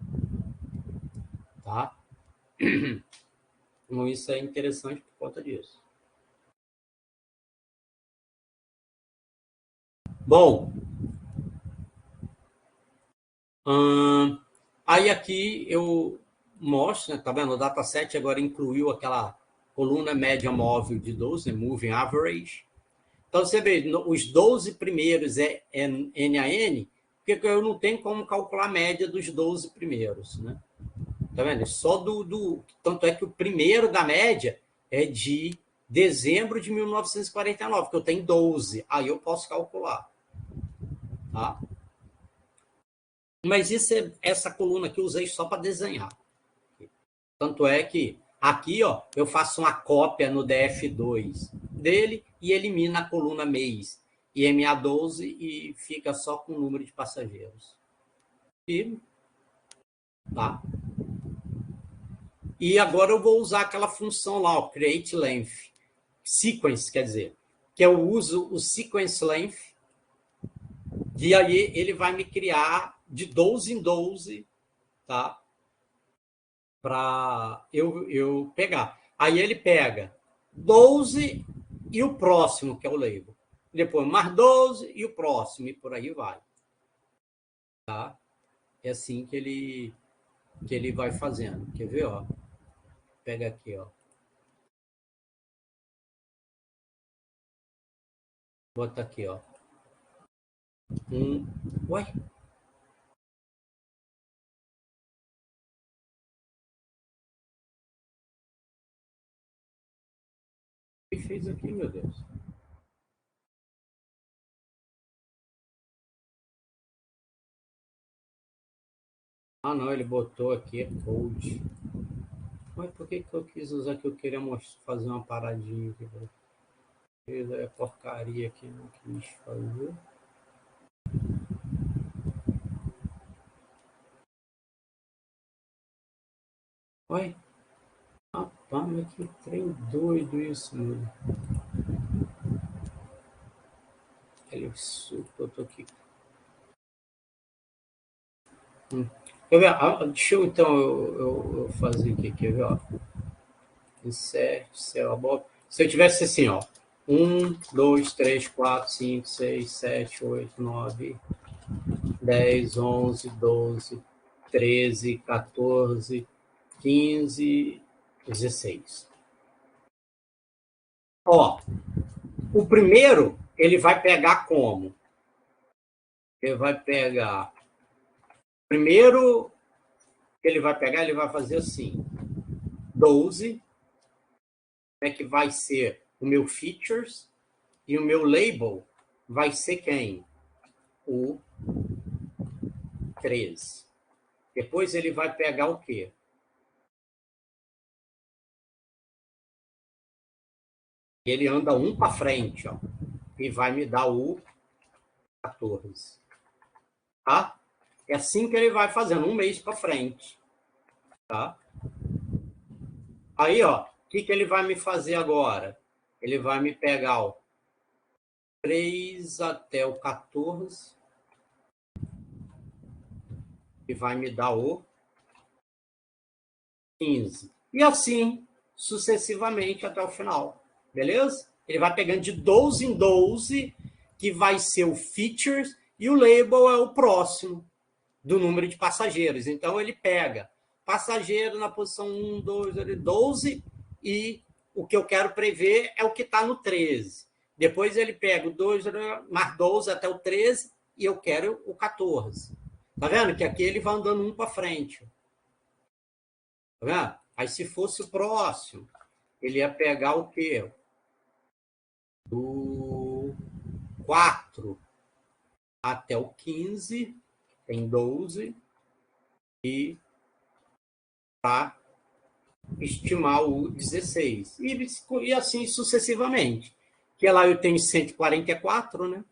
Tá? Então, isso é interessante por conta disso. Bom, aí aqui eu mostro, né, tá vendo? O dataset agora incluiu aquela coluna média móvel de 12, né, Moving Average. Então, você vê, os 12 primeiros é N a N, porque eu não tenho como calcular a média dos 12 primeiros. Né? Tá vendo? Só Tanto é que o primeiro da média é de dezembro de 1949, que eu tenho 12. Aí eu posso calcular. Tá? Mas essa coluna que eu usei só para desenhar. Tanto é que aqui, ó, eu faço uma cópia no DF2 dele e elimino a coluna mês e MA12 e fica só com o número de passageiros. Tá? E agora eu vou usar aquela função lá, ó, create length, sequence, quer dizer, que eu uso o sequence length, e aí ele vai me criar de 12 em 12, tá? Para eu pegar. Aí ele pega 12 e o próximo, que é o label. Depois mais 12 e o próximo, e por aí vai. Tá? É assim que ele vai fazendo. Quer ver? Ó? Pega aqui, ó. Bota aqui, ó. Ué? O que fez aqui, meu Deus? Ah, não, ele botou aqui code. Mas por que eu quis usar que eu queria fazer uma paradinha aqui? É porcaria que não quis fazer. Oi? Rapaz, mas que trem doido isso, mano. Olha isso que eu tô aqui. Quer ver? Deixa eu então eu fazer aqui, quer ver? Ó. Insert, cell, se eu tivesse assim, ó. 1, 2, 3, 4, 5, 6, 7, 8, 9, 10, 11, 12, 13, 14, 15, 16. Ó, o primeiro, ele vai pegar como? Ele vai pegar Primeiro que ele vai pegar, ele vai fazer assim, 12, né, que vai ser o meu features, e o meu label vai ser quem? O 13. Depois ele vai pegar o quê? Ele anda um para frente, ó, e vai me dar o 14. Tá? É assim que ele vai fazendo, um mês para frente. Tá? Aí, ó, o que ele vai me fazer agora? Ele vai me pegar o 3 até o 14 e vai me dar o 15. E assim, sucessivamente até o final. Beleza? Ele vai pegando de 12 em 12, que vai ser o features, e o label é o próximo do número de passageiros. Então, ele pega passageiro na posição 1, 2, 12, e o que eu quero prever é o que está no 13. Depois, ele pega o 2 mais 12 até o 13, e eu quero o 14. Tá vendo? Que aqui ele vai andando um para frente. Tá vendo? Aí, se fosse o próximo, ele ia pegar o quê? Do 4 até o 15, tem 12, e para estimar o 16. E assim sucessivamente. Que lá eu tenho 144, né?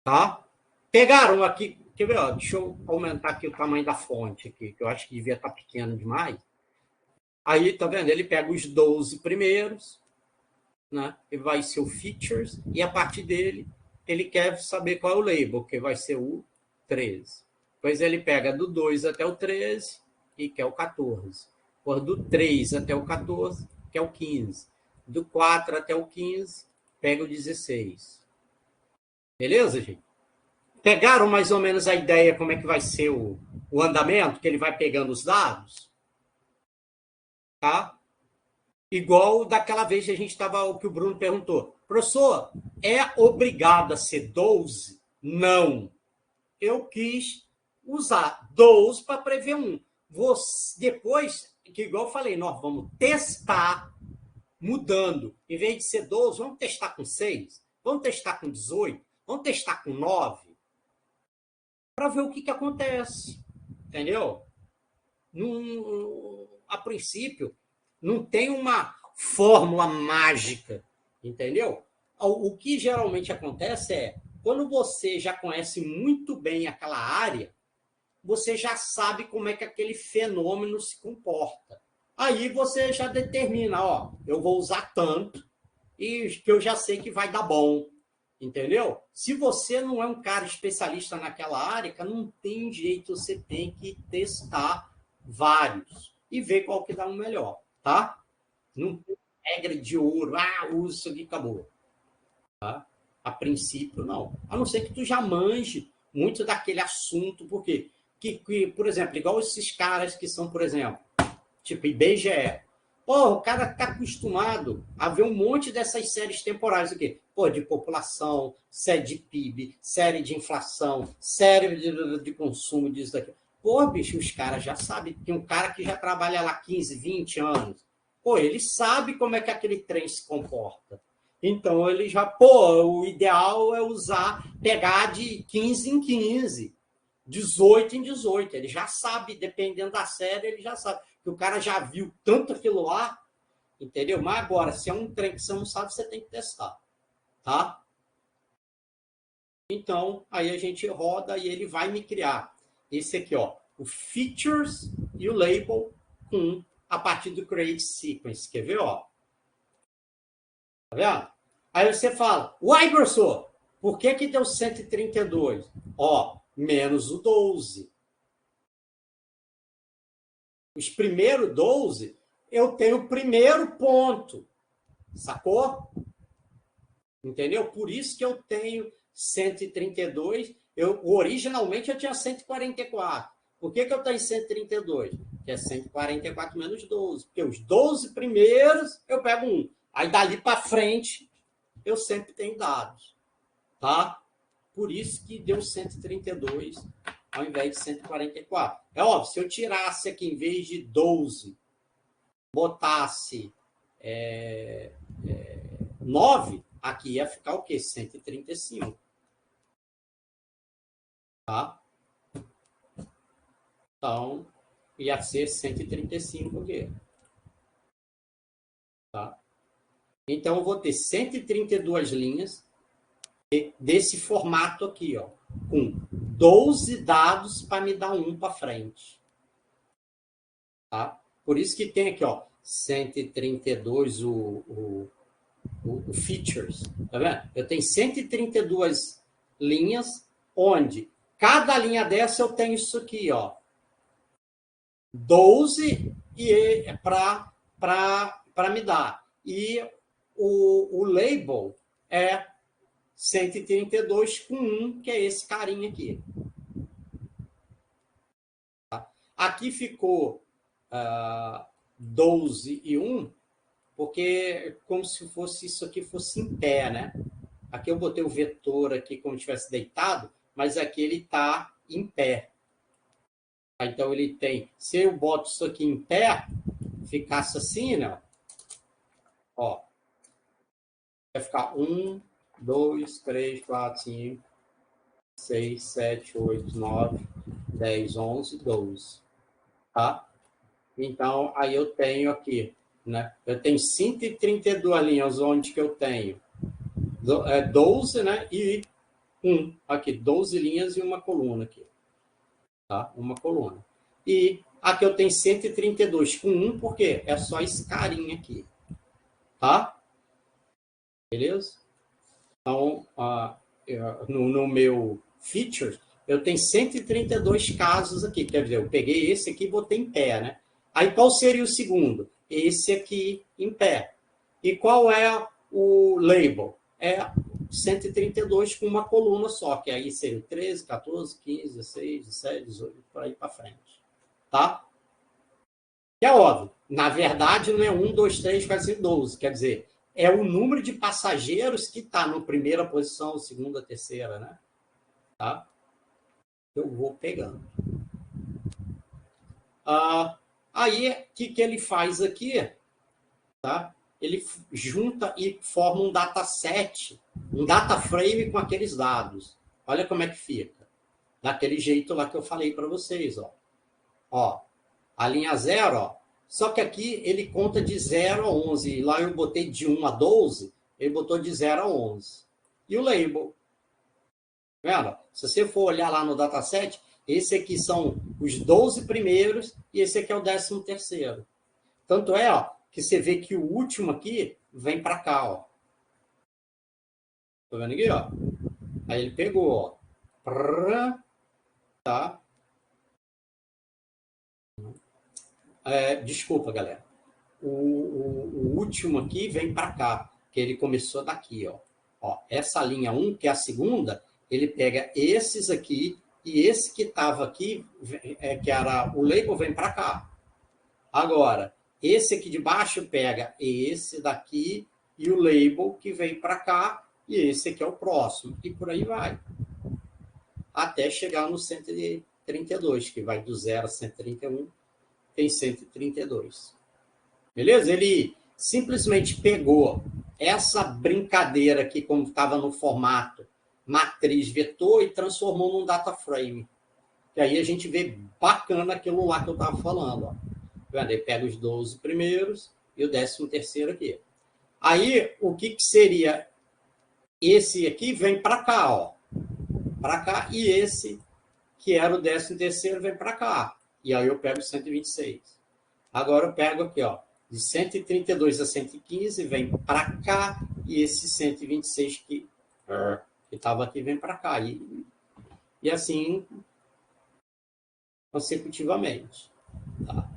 Tá? Pegaram aqui. Quer ver? Ó, deixa eu aumentar aqui o tamanho da fonte, aqui, que eu acho que devia estar pequeno demais. Aí, tá vendo? Ele pega os 12 primeiros, né? E vai ser o features, e a partir dele, ele quer saber qual é o label, que vai ser o 13. Depois ele pega do 2 até o 13 e quer o 14. Por do 3 até o 14, que é o 15. Do 4 até o 15, pega o 16. Beleza, gente? Pegaram mais ou menos a ideia como é que vai ser o andamento, que ele vai pegando os dados? Tá? Igual daquela vez que a gente estava, o que o Bruno perguntou. Professor, é obrigado a ser 12? Não. Eu quis usar 12 para prever um. Depois, que igual eu falei, nós vamos testar mudando. Em vez de ser 12, vamos testar com 6, vamos testar com 18, vamos testar com 9, para ver o que acontece. Entendeu? A princípio, não tem uma fórmula mágica. Entendeu? O que geralmente acontece é, quando você já conhece muito bem aquela área, você já sabe como é que aquele fenômeno se comporta. Aí você já determina, ó, eu vou usar tanto e que eu já sei que vai dar bom, entendeu? Se você não é um cara especialista naquela área, não tem jeito, você tem que testar vários e ver qual que dá o melhor, tá? Não tem regra de ouro, usa isso aqui, acabou. Tá? A princípio, não. A não ser que tu já manje muito daquele assunto, porque, por exemplo, igual esses caras que são, por exemplo, tipo IBGE. Pô, o cara está acostumado a ver um monte dessas séries temporais aqui. Pô, de população, série de PIB, série de inflação, série de consumo, disso daqui. Pô, bicho, os caras já sabem. Tem um cara que já trabalha lá 15, 20 anos. Pô, ele sabe como é que aquele trem se comporta. Então, ele já, o ideal é pegar de 15 em 15, 18 em 18. Ele já sabe, dependendo da série, ele já sabe. Que o cara já viu tanto aquilo lá, entendeu? Mas agora, se é um trem que você não sabe, você tem que testar, tá? Então, aí a gente roda e ele vai me criar esse aqui, ó, o features e o label a partir do create sequence. Quer ver, ó? Tá vendo? Aí você fala, uai, professor, por que deu 132? Ó, menos o 12. Os primeiros 12, eu tenho o primeiro ponto. Sacou? Entendeu? Por isso que eu tenho 132. Originalmente eu tinha 144. Por que eu tenho 132? Que é 144 menos 12. Porque os 12 primeiros eu pego um. Aí dali para frente eu sempre tenho dados. Tá? Por isso que deu 132 ao invés de 144. É óbvio, se eu tirasse aqui, em vez de 12, botasse 9, aqui ia ficar o quê? 135. Tá? Então, ia ser 135 aqui. Tá? Então, eu vou ter 132 linhas desse formato aqui, ó, com 12 dados para me dar um para frente. Tá? Por isso que tem aqui, ó, 132 o features. Tá vendo? Eu tenho 132 linhas, onde cada linha dessa eu tenho isso aqui, ó. 12 para me dar. E o label é 132 com 1, que é esse carinha aqui. Tá? Aqui ficou 12 e 1, porque como se fosse isso aqui fosse em pé, né? Aqui eu botei o vetor aqui como se estivesse deitado, mas aqui ele está em pé. Então ele tem, se eu boto isso aqui em pé, ficasse assim, né? Ó, vai ficar 1, 2, 3, 4, 5, 6, 7, 8, 9, 10, 11, 12. Tá? Então, aí eu tenho aqui, né? Eu tenho 132 linhas, onde que eu tenho 12, né? E 1. Aqui, 12 linhas e uma coluna aqui. Tá? Uma coluna. E aqui eu tenho 132 com 1, porque é só esse carinha aqui. Tá? Beleza? Então, no meu features, eu tenho 132 casos aqui. Quer dizer, eu peguei esse aqui e botei em pé, né? Aí, qual seria o segundo? Esse aqui em pé. E qual é o label? É 132 com uma coluna só, que aí seria 13, 14, 15, 16, 17, 18, por aí para frente. Tá? É óbvio. Na verdade, não é 1, 2, 3, 4, 5, 12. Quer dizer, é o número de passageiros que está na primeira posição, segunda, terceira, né? Tá? Eu vou pegando. Aí, o que ele faz aqui? Tá? Ele junta e forma um dataset, um data frame com aqueles dados. Olha como é que fica. Daquele jeito lá que eu falei para vocês. Ó, a linha 0, ó. Só que aqui ele conta de 0 a 11. Lá eu botei de 1 a 12, ele botou de 0 a 11. E o label. Vendo? Se você for olhar lá no dataset, esse aqui são os 12 primeiros e esse aqui é o 13º. Tanto é, ó, que você vê que o último aqui vem para cá, ó. Tá vendo aqui, ó? Aí ele pegou, ó. Tá? Desculpa, galera. O último aqui vem para cá, que ele começou daqui, ó. Essa linha 1, que é a segunda, ele pega esses aqui e esse que estava aqui, que era o label, vem para cá. Agora, esse aqui de baixo pega esse daqui e o label que vem para cá, e esse aqui é o próximo. E por aí vai. Até chegar no 132, que vai do 0 a 131, tem 132. Beleza? Ele simplesmente pegou essa brincadeira aqui, como estava no formato matriz vetor, e transformou num data frame. E aí a gente vê bacana aquilo lá que eu estava falando. Ó. Ele pega os 12 primeiros e o 13º aqui. Aí, o que seria? Esse aqui vem para cá, ó. Para cá, e esse, que era o 13º, vem para cá. E aí eu pego 126. Agora eu pego aqui, ó. De 132 a 115, vem para cá, e esse 126 que estava aqui vem para cá. E assim, consecutivamente. Tá?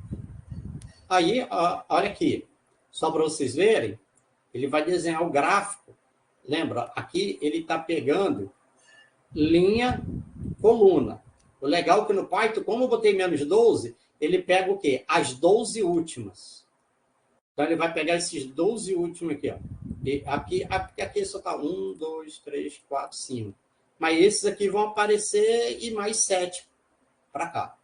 Aí, olha aqui, só para vocês verem, ele vai desenhar o gráfico. Lembra, aqui ele está pegando linha, coluna. O legal é que no Python, como eu botei menos 12, ele pega o quê? As 12 últimas. Então, ele vai pegar esses 12 últimos aqui. Ó. E aqui só está 1, 2, 3, 4, 5. Mas esses aqui vão aparecer e mais 7 para cá.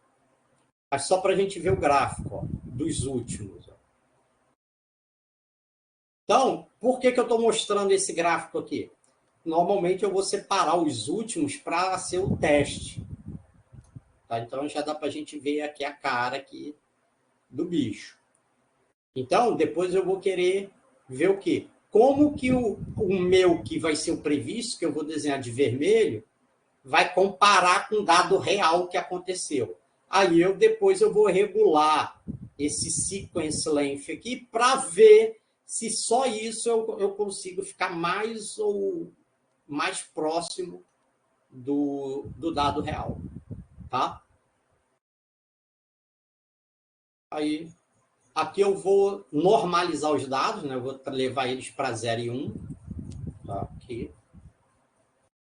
Mas só para a gente ver o gráfico, ó, dos últimos. Ó. Então, por que eu estou mostrando esse gráfico aqui? Normalmente eu vou separar os últimos para ser o teste. Tá? Então já dá para a gente ver aqui a cara aqui do bicho. Então, depois eu vou querer ver o quê? Como que o meu, que vai ser o previsto, que eu vou desenhar de vermelho, vai comparar com o dado real que aconteceu. Aí depois eu vou regular esse sequence length aqui para ver se só isso eu consigo ficar mais ou mais próximo do dado real. Tá? Aí, aqui eu vou normalizar os dados, né? Eu vou levar eles para 0 e 1. Tá? Aqui.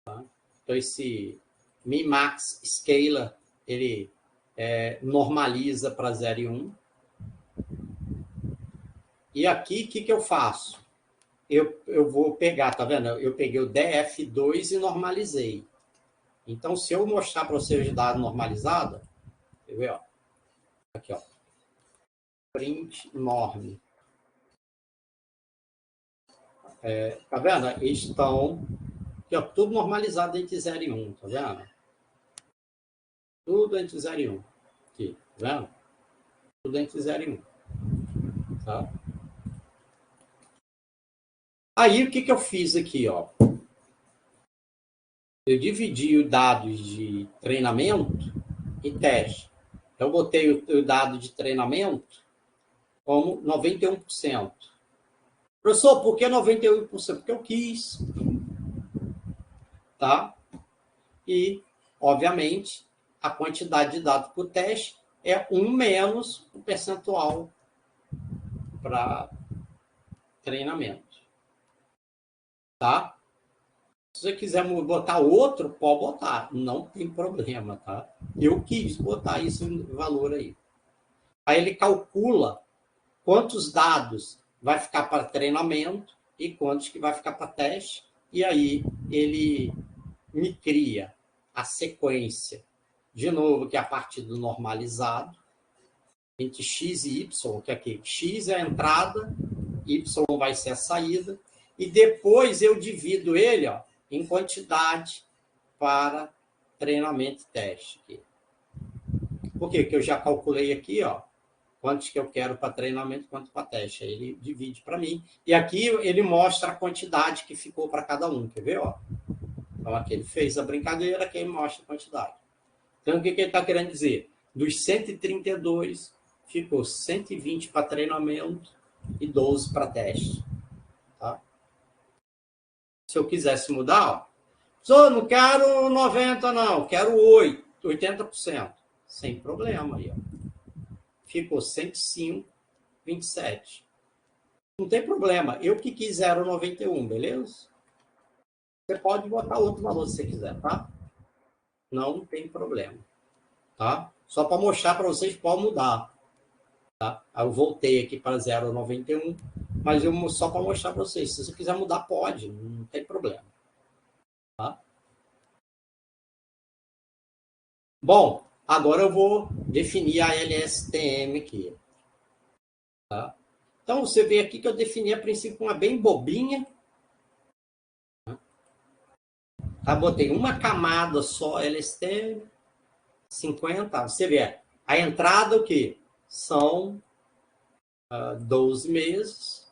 Tá? Então, esse Mimax Scalar, ele normaliza para 0 e 1. E aqui, o que eu faço? Eu vou pegar, tá vendo? Eu peguei o DF2 e normalizei. Então, se eu mostrar para vocês o dado normalizado, quer ver, ó? Aqui, ó. Print norm. Tá vendo? Eles estão aqui, ó, tudo normalizado entre 0 e 1, tá vendo? Tudo entre 0 e 1. Aqui, tá vendo? Tudo entre 0 e 1. Tá? Aí, o que eu fiz aqui, ó? Eu dividi os dados de treinamento e teste. Eu botei o dado de treinamento como 91%. Professor, por que 91%? Porque eu quis. Tá? E, obviamente, a quantidade de dados por teste é 1 menos o percentual para treinamento. Tá? Se você quiser botar outro, pode botar. Não tem problema, tá? Eu quis botar isso em valor aí. Aí ele calcula quantos dados vai ficar para treinamento e quantos que vai ficar para teste. E aí ele me cria a sequência, de novo, que é a partir do normalizado, entre x e y, que aqui x é a entrada, y vai ser a saída, e depois eu divido ele, ó, em quantidade para treinamento e teste. Aqui. Por quê? Porque eu já calculei aqui, ó, quantos que eu quero para treinamento, quanto para teste. Aí ele divide para mim. E aqui ele mostra a quantidade que ficou para cada um. Quer ver? Ó? Então, aqui ele fez a brincadeira, aqui ele mostra a quantidade. Então, o que ele está querendo dizer? Dos 132, ficou 120 para treinamento e 12 para teste. Tá? Se eu quisesse mudar, ó, não quero 90, não, quero 80%. Sem problema aí, ó. Ficou 105, 27. Não tem problema. Eu que quis 0,91, beleza? Você pode botar outro valor se você quiser, tá? Não tem problema. Tá? Só para mostrar para vocês, pode mudar. Tá? Aí eu voltei aqui para 0,91, mas só para mostrar para vocês. Se você quiser mudar, pode. Não tem problema. Tá? Bom, agora eu vou definir a LSTM aqui. Tá? Então, você vê aqui que eu defini a princípio uma bem bobinha. Tá? Botei uma camada só LSTM, 50. Você vê, a entrada o quê? São 12 meses.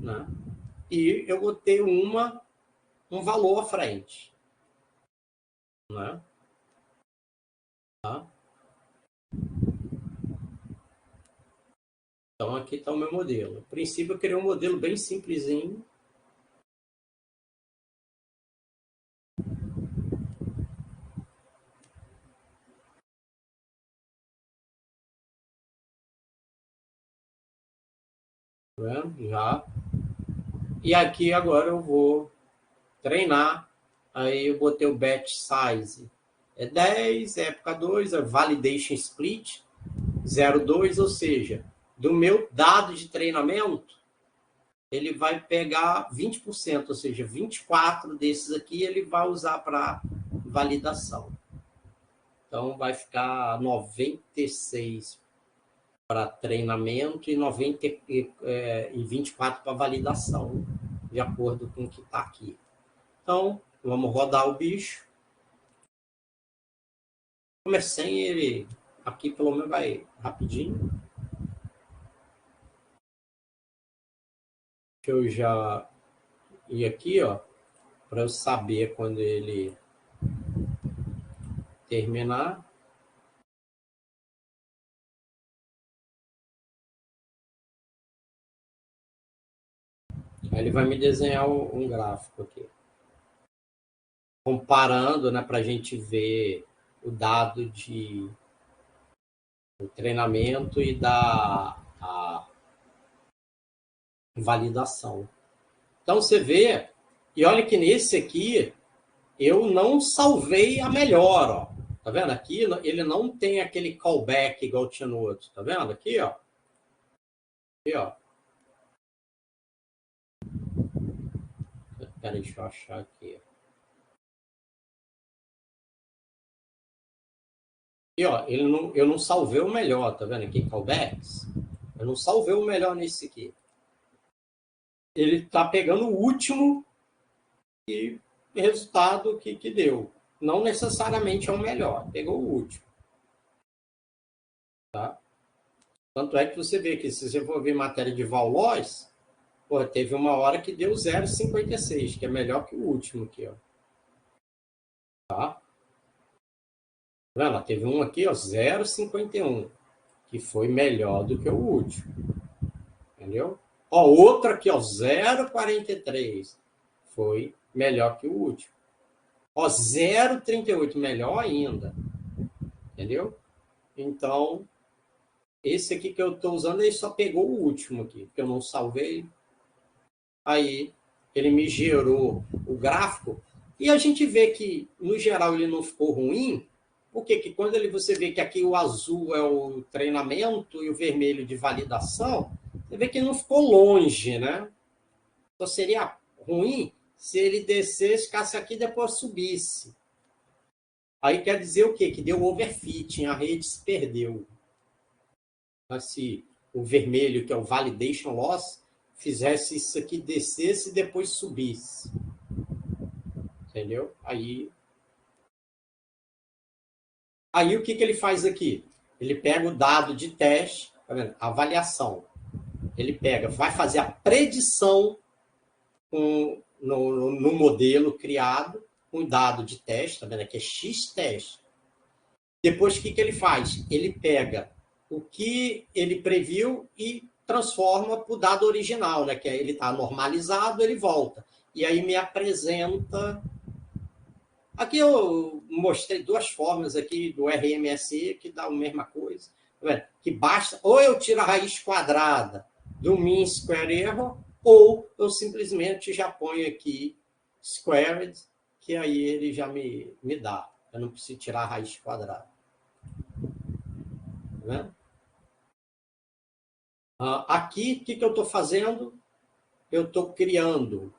Né? E eu botei um valor à frente. Né? Tá? Então, aqui está o meu modelo. A princípio, eu criei um modelo bem simplesinho. Tá vendo? Já. E aqui, agora, eu vou treinar. Aí, eu botei o batch size. É 10, época 2, é validation split, 0,2, ou seja, do meu dado de treinamento, ele vai pegar 20%, ou seja, 24 desses aqui ele vai usar para validação. Então, vai ficar 96 para treinamento e 90 e 24 para validação, de acordo com o que está aqui. Então, vamos rodar o bicho. Comecei ele aqui, pelo menos vai rapidinho. Eu já ir aqui, ó, para eu saber quando ele terminar. Aí ele vai me desenhar um gráfico aqui, comparando, né, para a gente ver o dado de o treinamento e da a validação. Então você vê, e olha que nesse aqui eu não salvei a melhor, ó. Tá vendo? Aqui ele não tem aquele callback igual tinha no outro. Tá vendo? Aqui, ó. Aqui, ó. Peraí, deixa eu achar aqui. E ó, eu não salvei o melhor, tá vendo aqui? Callbacks. Eu não salvei o melhor nesse aqui. Ele tá pegando o último e resultado que deu. Não necessariamente é o melhor, pegou o último. Tá? Tanto é que você vê que se você for ver matéria de Vaulois, teve uma hora que deu 0,56, que é melhor que o último aqui, ó. Tá? Ela teve um aqui, ó, 0,51, que foi melhor do que o último. Entendeu? Ó, outra aqui, ó, 0,43, foi melhor que o último. Ó, 0,38, melhor ainda. Entendeu? Então, esse aqui que eu estou usando, ele só pegou o último aqui, que eu não salvei. Aí, ele me gerou o gráfico. E a gente vê que, no geral, ele não ficou ruim, porque que quando você vê que aqui o azul é o treinamento e o vermelho de validação, você vê que não ficou longe, né? Então, seria ruim se ele descesse, ficasse aqui e depois subisse. Aí quer dizer o quê? Que deu overfitting, a rede se perdeu. Se o vermelho, que é o validation loss, fizesse isso aqui, descesse e depois subisse. Entendeu? Aí o que ele faz aqui? Ele pega o dado de teste, tá vendo? Avaliação. Ele pega, vai fazer a predição no modelo criado, com o dado de teste, tá vendo? Aqui é X-teste. Depois, o que ele faz? Ele pega o que ele previu e transforma para o dado original, né? Que ele está normalizado, ele volta. E aí me apresenta. Aqui eu mostrei duas formas aqui do RMSE que dá a mesma coisa. Que basta, ou eu tiro a raiz quadrada do mean square error, ou eu simplesmente já ponho aqui squared, que aí ele já me dá. Eu não preciso tirar a raiz quadrada. Tá vendo? Aqui, o que eu estou fazendo? Eu estou criando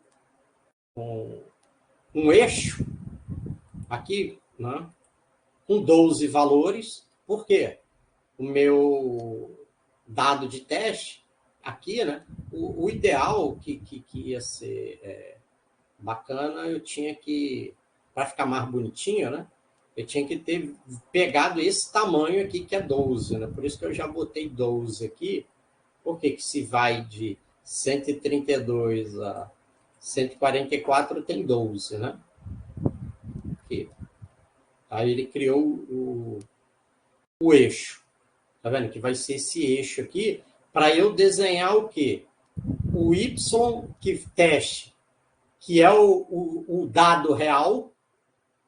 um eixo aqui, né, com 12 valores. Por quê? O meu dado de teste, aqui, né, o ideal que ia ser bacana, eu tinha que, para ficar mais bonitinho, né, eu tinha que ter pegado esse tamanho aqui, que é 12, né? Por isso que eu já botei 12 aqui, porque que se vai de 132 a 144, tem 12, né? Aqui. Aí ele criou o eixo. Tá vendo? Que vai ser esse eixo aqui, para eu desenhar o quê? O Y que teste, que é o dado real,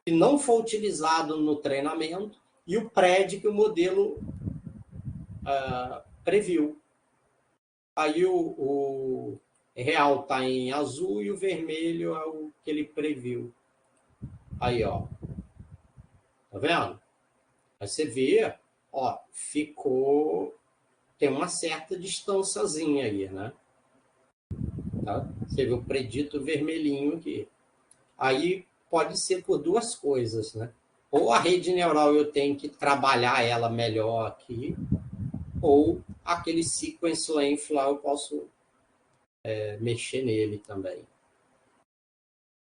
que não foi utilizado no treinamento, e o PRED que o modelo previu. Aí o real está em azul e o vermelho é o que ele previu. Aí, ó. Tá vendo? Aí você vê, ó, ficou... Tem uma certa distânciazinha aí, né? Tá? Você vê o predito vermelhinho aqui. Aí pode ser por duas coisas, né? ou a rede neural eu tenho que trabalhar ela melhor aqui, ou aquele sequence length lá eu posso mexer nele também.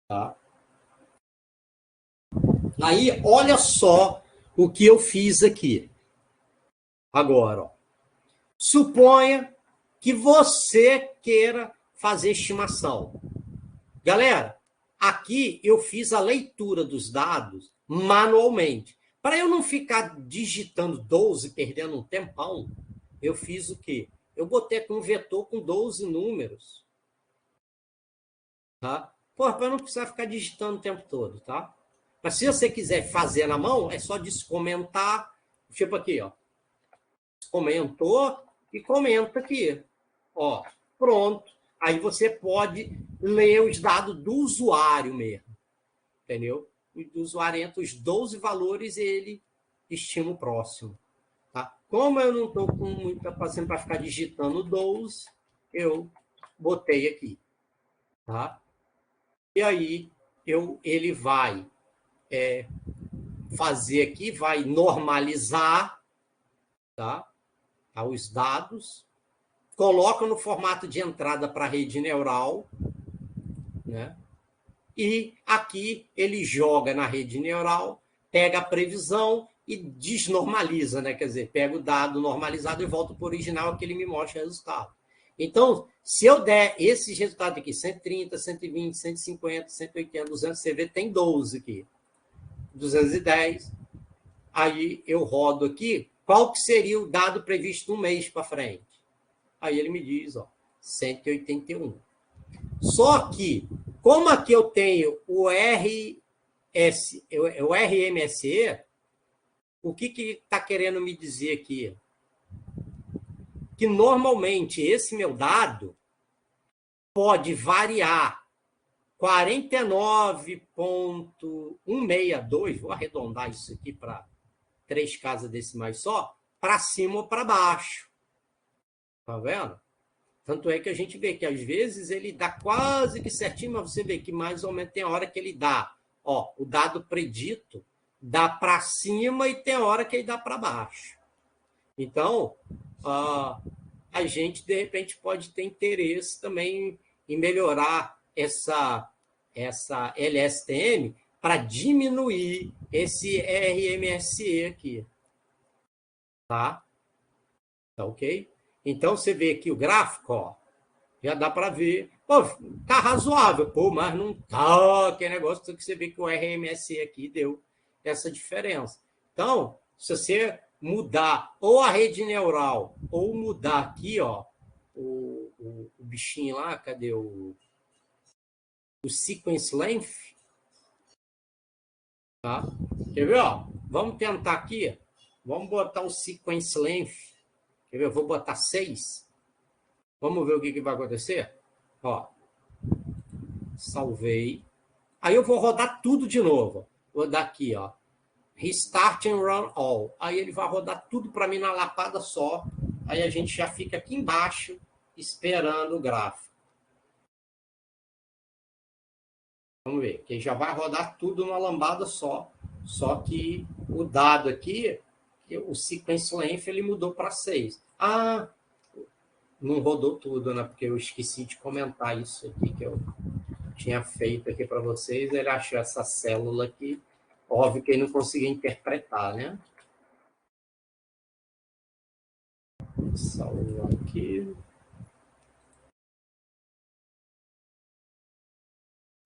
Tá? Aí, olha só o que eu fiz aqui. Agora, ó. Suponha que você queira fazer estimação. Galera, aqui eu fiz a leitura dos dados manualmente. Para eu não ficar digitando 12, perdendo um tempão, eu fiz o quê? Eu botei aqui um vetor com 12 números. Tá? Para eu não precisar ficar digitando o tempo todo, tá? Mas se você quiser fazer na mão, é só descomentar. Tipo aqui, ó. Comentou e comenta aqui. Ó, pronto. Aí você pode ler os dados do usuário mesmo. Entendeu? E do usuário entra os 12 valores e ele estima o próximo. Tá? Como eu não estou com muita paciência para ficar digitando 12, eu botei aqui. Tá? E aí ele vai fazer aqui, vai normalizar, tá? Os dados, coloca no formato de entrada para a rede neural, né? E aqui ele joga na rede neural, pega a previsão e desnormaliza, né? Quer dizer, pega o dado normalizado e volta para o original que ele me mostra o resultado. Então, se eu der esses resultados aqui, 130, 120, 150, 180, 200, você vê, tem 12 aqui. 210. Aí eu rodo aqui, qual que seria o dado previsto um mês para frente? Aí ele me diz, ó, 181. Só que, como aqui eu tenho o RMSE, o que está querendo me dizer aqui? Que normalmente esse meu dado pode variar 49,162, vou arredondar isso aqui para 3 casas decimais só, para cima ou para baixo. Tá vendo? Tanto é que a gente vê que às vezes ele dá quase que certinho, mas você vê que mais ou menos tem hora que ele dá. Ó, o dado predito dá para cima e tem hora que ele dá para baixo. Então, a gente, de repente, pode ter interesse também em melhorar essa LSTM para diminuir esse RMSE aqui. Tá? Tá ok? Então, você vê aqui o gráfico, ó, já dá para ver. Pô, tá razoável, pô, mas não tá aquele negócio que você vê que o RMSE aqui deu essa diferença. Então, se você mudar ou a rede neural ou mudar aqui, ó, o bichinho lá, cadê o sequence length, tá? Quer ver, ó? Vamos tentar aqui, vamos botar o sequence length. Quer ver? Eu vou botar 6. Vamos ver o que vai acontecer? Ó, salvei. Aí eu vou rodar tudo de novo. Vou dar aqui, ó. Restart and run all. Aí ele vai rodar tudo para mim na lapada só. Aí a gente já fica aqui embaixo esperando o gráfico. Vamos ver, que já vai rodar tudo numa lambada só. Só que o dado aqui, o sequence length, ele mudou para 6. Ah, não rodou tudo, né? Porque eu esqueci de comentar isso aqui que eu tinha feito aqui para vocês. Ele achou essa célula aqui. Óbvio que ele não conseguia interpretar, né? Salvar aqui.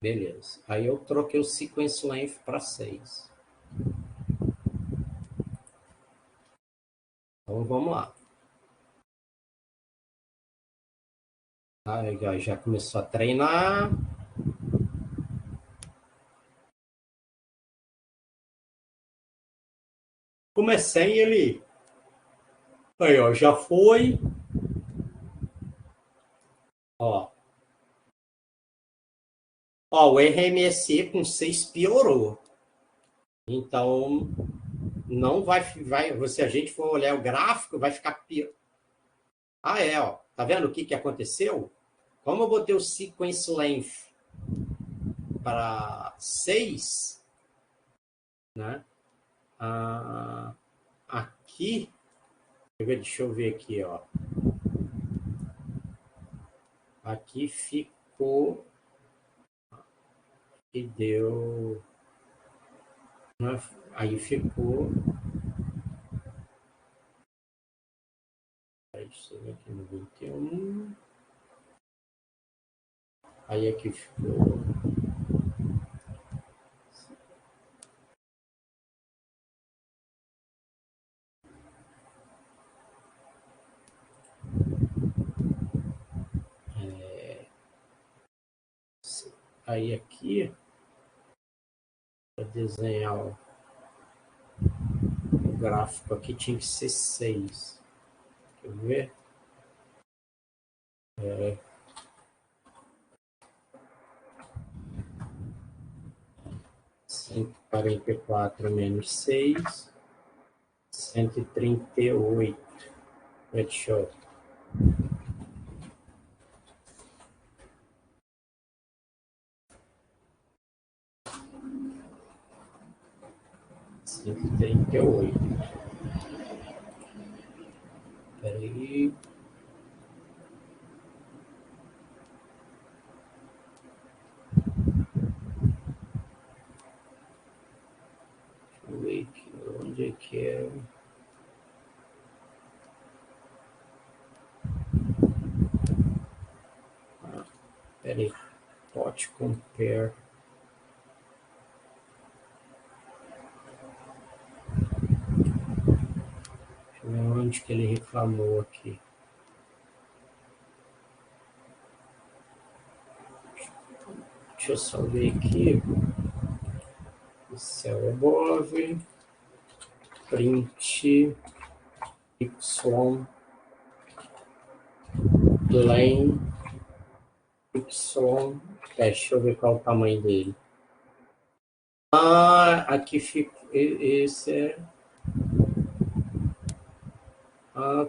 Beleza. Aí eu troquei o sequence length para 6. Então vamos lá. Aí já começou a treinar. Comecei ele. Aí, ó, já foi. Ó. Ó, o RMSE com 6 piorou. Então, não vai. Se a gente for olhar o gráfico, vai ficar pior. Ah, é, ó. Tá vendo o que aconteceu? Como eu botei o sequence length para 6, né? aqui, deixa eu ver aqui, ó. Aqui ficou e deu, aí ficou, deixa eu ver aqui no 21, aí aqui ficou aí aqui, para desenhar o gráfico aqui tinha que ser 6. Quer ver? 144 menos 6, 138. Deixa eu... 138. Espera aí. Deixa eu ver aqui. Onde é que é? Espera aí. Pode compare. Deixa eu ver onde que ele reclamou aqui. Deixa eu só ver aqui. Cell above. Print. Y. Lane. Y. Deixa eu ver qual é o tamanho dele. Aqui fica. Esse é.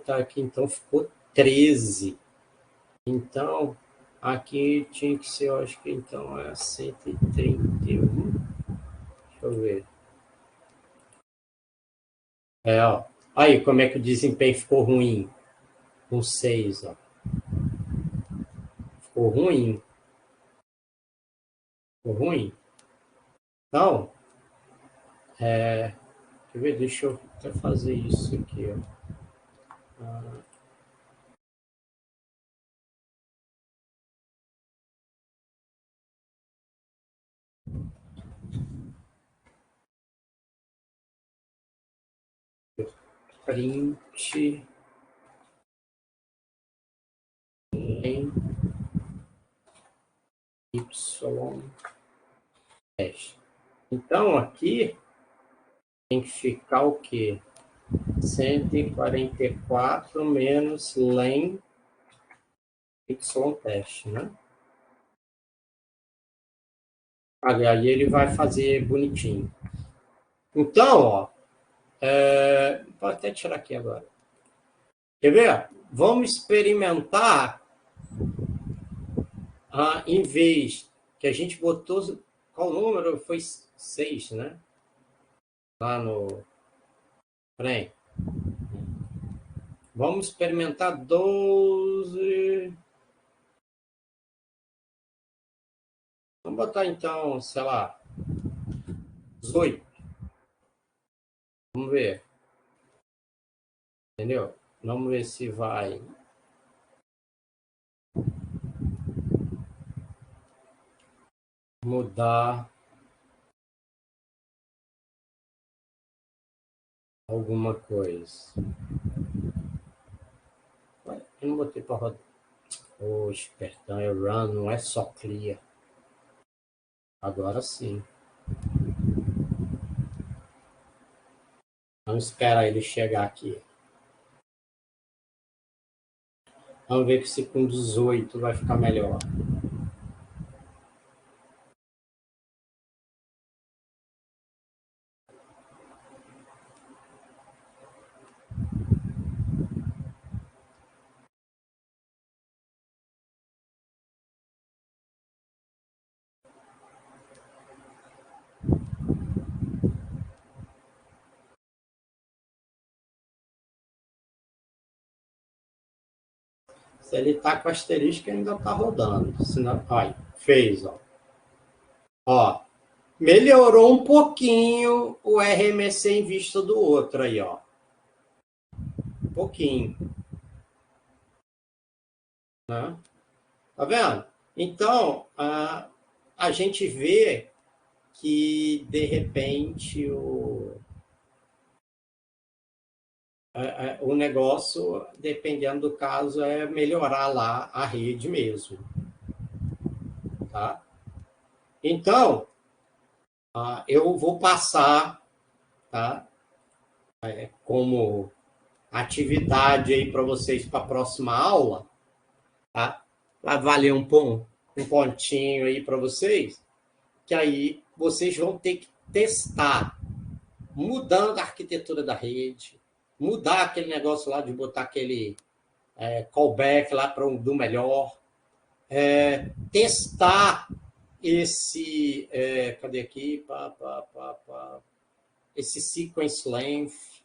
Tá aqui. Então ficou 13. Então, aqui tinha que ser, eu acho que então é 131. Deixa eu ver. Ó. Aí, como é que o desempenho ficou ruim? Com 6, ó. Ficou ruim. Ficou ruim. Então, quer ver? Deixa eu até fazer isso aqui, ó. Print em Y teste. Então, aqui tem que ficar o quê? 144 menos len Y teste, né? Aí ele vai fazer bonitinho. Então, ó, vou até tirar aqui agora. Quer ver? Vamos experimentar, em vez que a gente botou, qual número? Foi 6, né? Lá no... Peraí. Vamos experimentar 12. Vamos botar então, sei lá, 18. Vamos ver. Entendeu? Vamos ver se vai mudar alguma coisa. Eu não botei para rodar. Oxe, perdão, é run, não é só clear. Agora sim. Vamos esperar ele chegar aqui. Vamos ver se com 18 vai ficar melhor. Se ele está com asterisco, ainda está rodando. Senão, aí, fez, ó. Ó, melhorou um pouquinho o RMC em vista do outro aí, ó. Um pouquinho. Né? Tá vendo? Então, a gente vê que, de repente, o negócio, dependendo do caso, é melhorar lá a rede mesmo. Tá? Então, eu vou passar, tá? Como atividade aí para vocês para a próxima aula, tá? Vai valer um pontinho aí para vocês, que aí vocês vão ter que testar, mudando a arquitetura da rede, mudar aquele negócio lá de botar aquele callback lá para do melhor, testar esse, cadê aqui, esse sequence length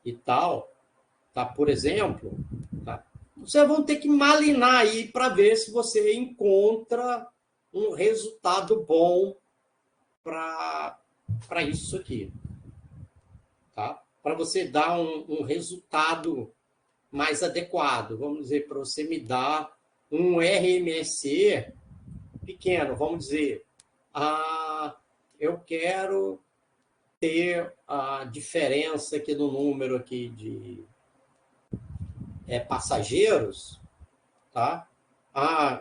e tal, tá? Por exemplo, tá? Vocês vão ter que malinar aí para ver se você encontra um resultado bom para isso aqui, tá? Para você dar um resultado mais adequado. Vamos dizer, para você me dar um RMSE pequeno, vamos dizer, eu quero ter a diferença aqui do número aqui de passageiros, tá?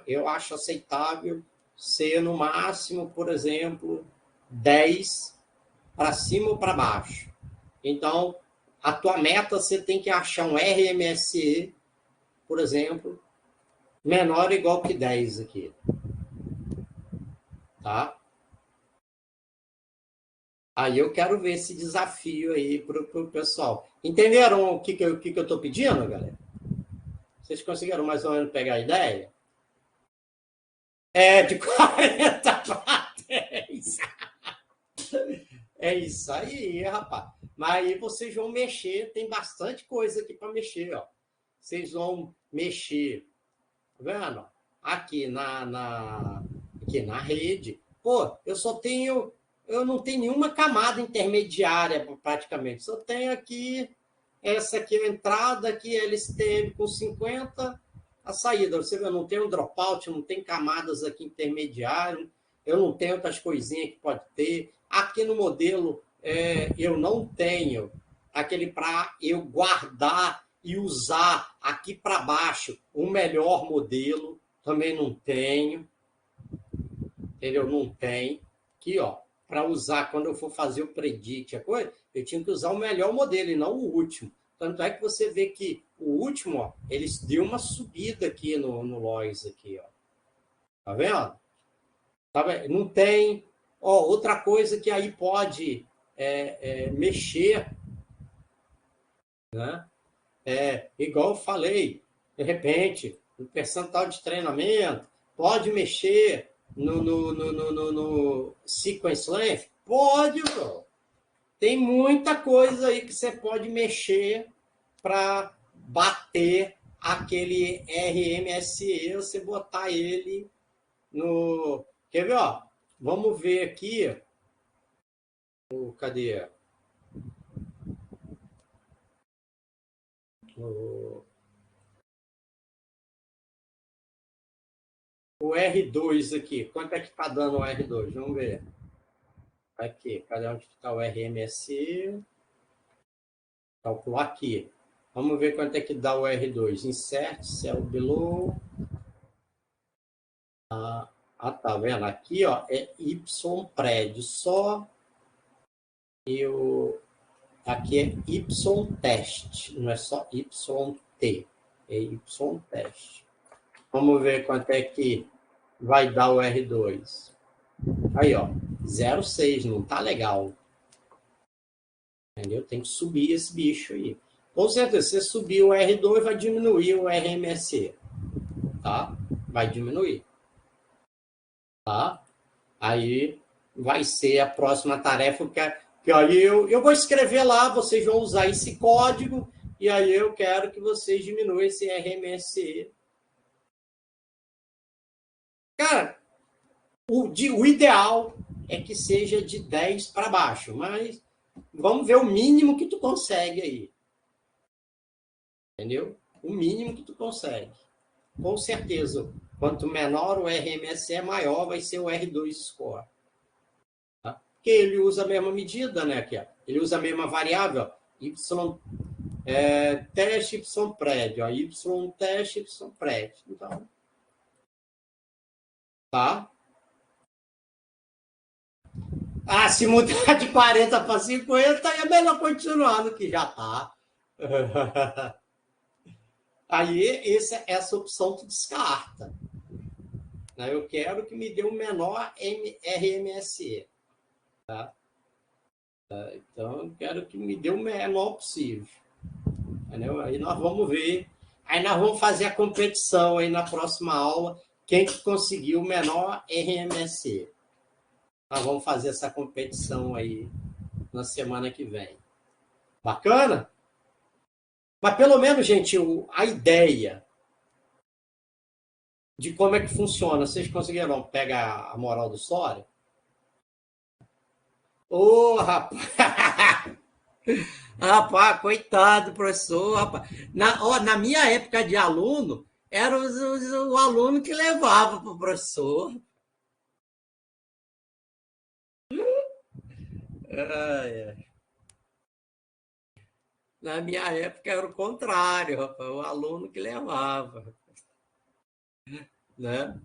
Eu acho aceitável ser no máximo, por exemplo, 10 para cima ou para baixo. Então, a tua meta, você tem que achar um RMSE, por exemplo, menor ou igual que 10 aqui. Tá? Aí eu quero ver esse desafio aí para o pessoal. Entenderam o que eu estou pedindo, galera? Vocês conseguiram mais ou menos pegar a ideia? De 40 para 10. É isso aí, rapaz. Mas aí vocês vão mexer, tem bastante coisa aqui para mexer, ó. Vocês vão mexer, tá vendo? Aqui aqui na rede. Pô, eu não tenho nenhuma camada intermediária praticamente. Só tenho aqui essa aqui a entrada, aqui LSTM com 50, a saída. Você vê, eu não tenho dropout, não tem camadas aqui intermediárias, eu não tenho outras coisinhas que pode ter. Aqui no modelo, eu não tenho aquele para eu guardar e usar aqui para baixo o melhor modelo, também não tenho. Entendeu? Não tem. Aqui, ó, para usar quando eu for fazer o predict, a coisa, eu tinha que usar o melhor modelo e não o último. Tanto é que você vê que o último, ó, eles deu uma subida aqui no Lois aqui, ó. Tá vendo? Tá vendo? Não tem. Ó, outra coisa que aí pode mexer, né? Igual eu falei, de repente, no percentual de treinamento, pode mexer no sequence length? Pode, bro. Tem muita coisa aí que você pode mexer para bater aquele RMSE, você botar ele no... Quer ver, ó? Vamos ver aqui. Cadê? O R2 aqui. Quanto é que está dando o R2? Vamos ver. Aqui, cadê onde está o RMSE? Calcular aqui. Vamos ver quanto é que dá o R2. Insert, cell below. Tá vendo? Aqui, ó, é Y prédio só. E aqui é Y teste. Não é só YT. É Y teste. Vamos ver quanto é que vai dar o R2. Aí, ó. 0,6. Não tá legal. Entendeu? Tem que subir esse bicho aí. Com certeza, se você subir o R2, vai diminuir o RMSE. Tá? Vai diminuir. Tá? Aí vai ser a próxima tarefa, que aí eu vou escrever lá, vocês vão usar esse código, e aí eu quero que vocês diminuam esse RMSE Cara, o ideal é que seja de 10 para baixo, mas vamos ver o mínimo que tu consegue aí. Entendeu? O mínimo que tu consegue. Com certeza, quanto menor o RMSE, maior vai ser o R2 score. Tá? Porque ele usa a mesma medida, né? Aqui, ó. Ele usa a mesma variável, y teste, y prédio, ó, y teste, y prédio. Então, tá? Ah, se mudar de 40 para 50, é melhor continuar no que já está. Aí, essa opção tu descarta. Né? Eu quero que me dê o menor RMSE. Tá? Então, eu quero que me dê o menor possível. Entendeu? Aí nós vamos ver. Aí nós vamos fazer a competição aí na próxima aula. Quem que conseguiu o menor RMSE. Nós vamos fazer essa competição aí na semana que vem. Bacana? Mas pelo menos, gente, a ideia de como é que funciona, vocês conseguiram pegar a moral do história? Ô, oh, rapaz! Rapaz, coitado, professor, rapaz. Na minha época de aluno, era o aluno que levava para o professor. É. Na minha época era o contrário, rapaz, o aluno que levava. Né?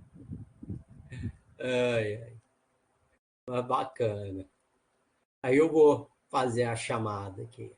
É, bacana. Aí eu vou fazer a chamada aqui.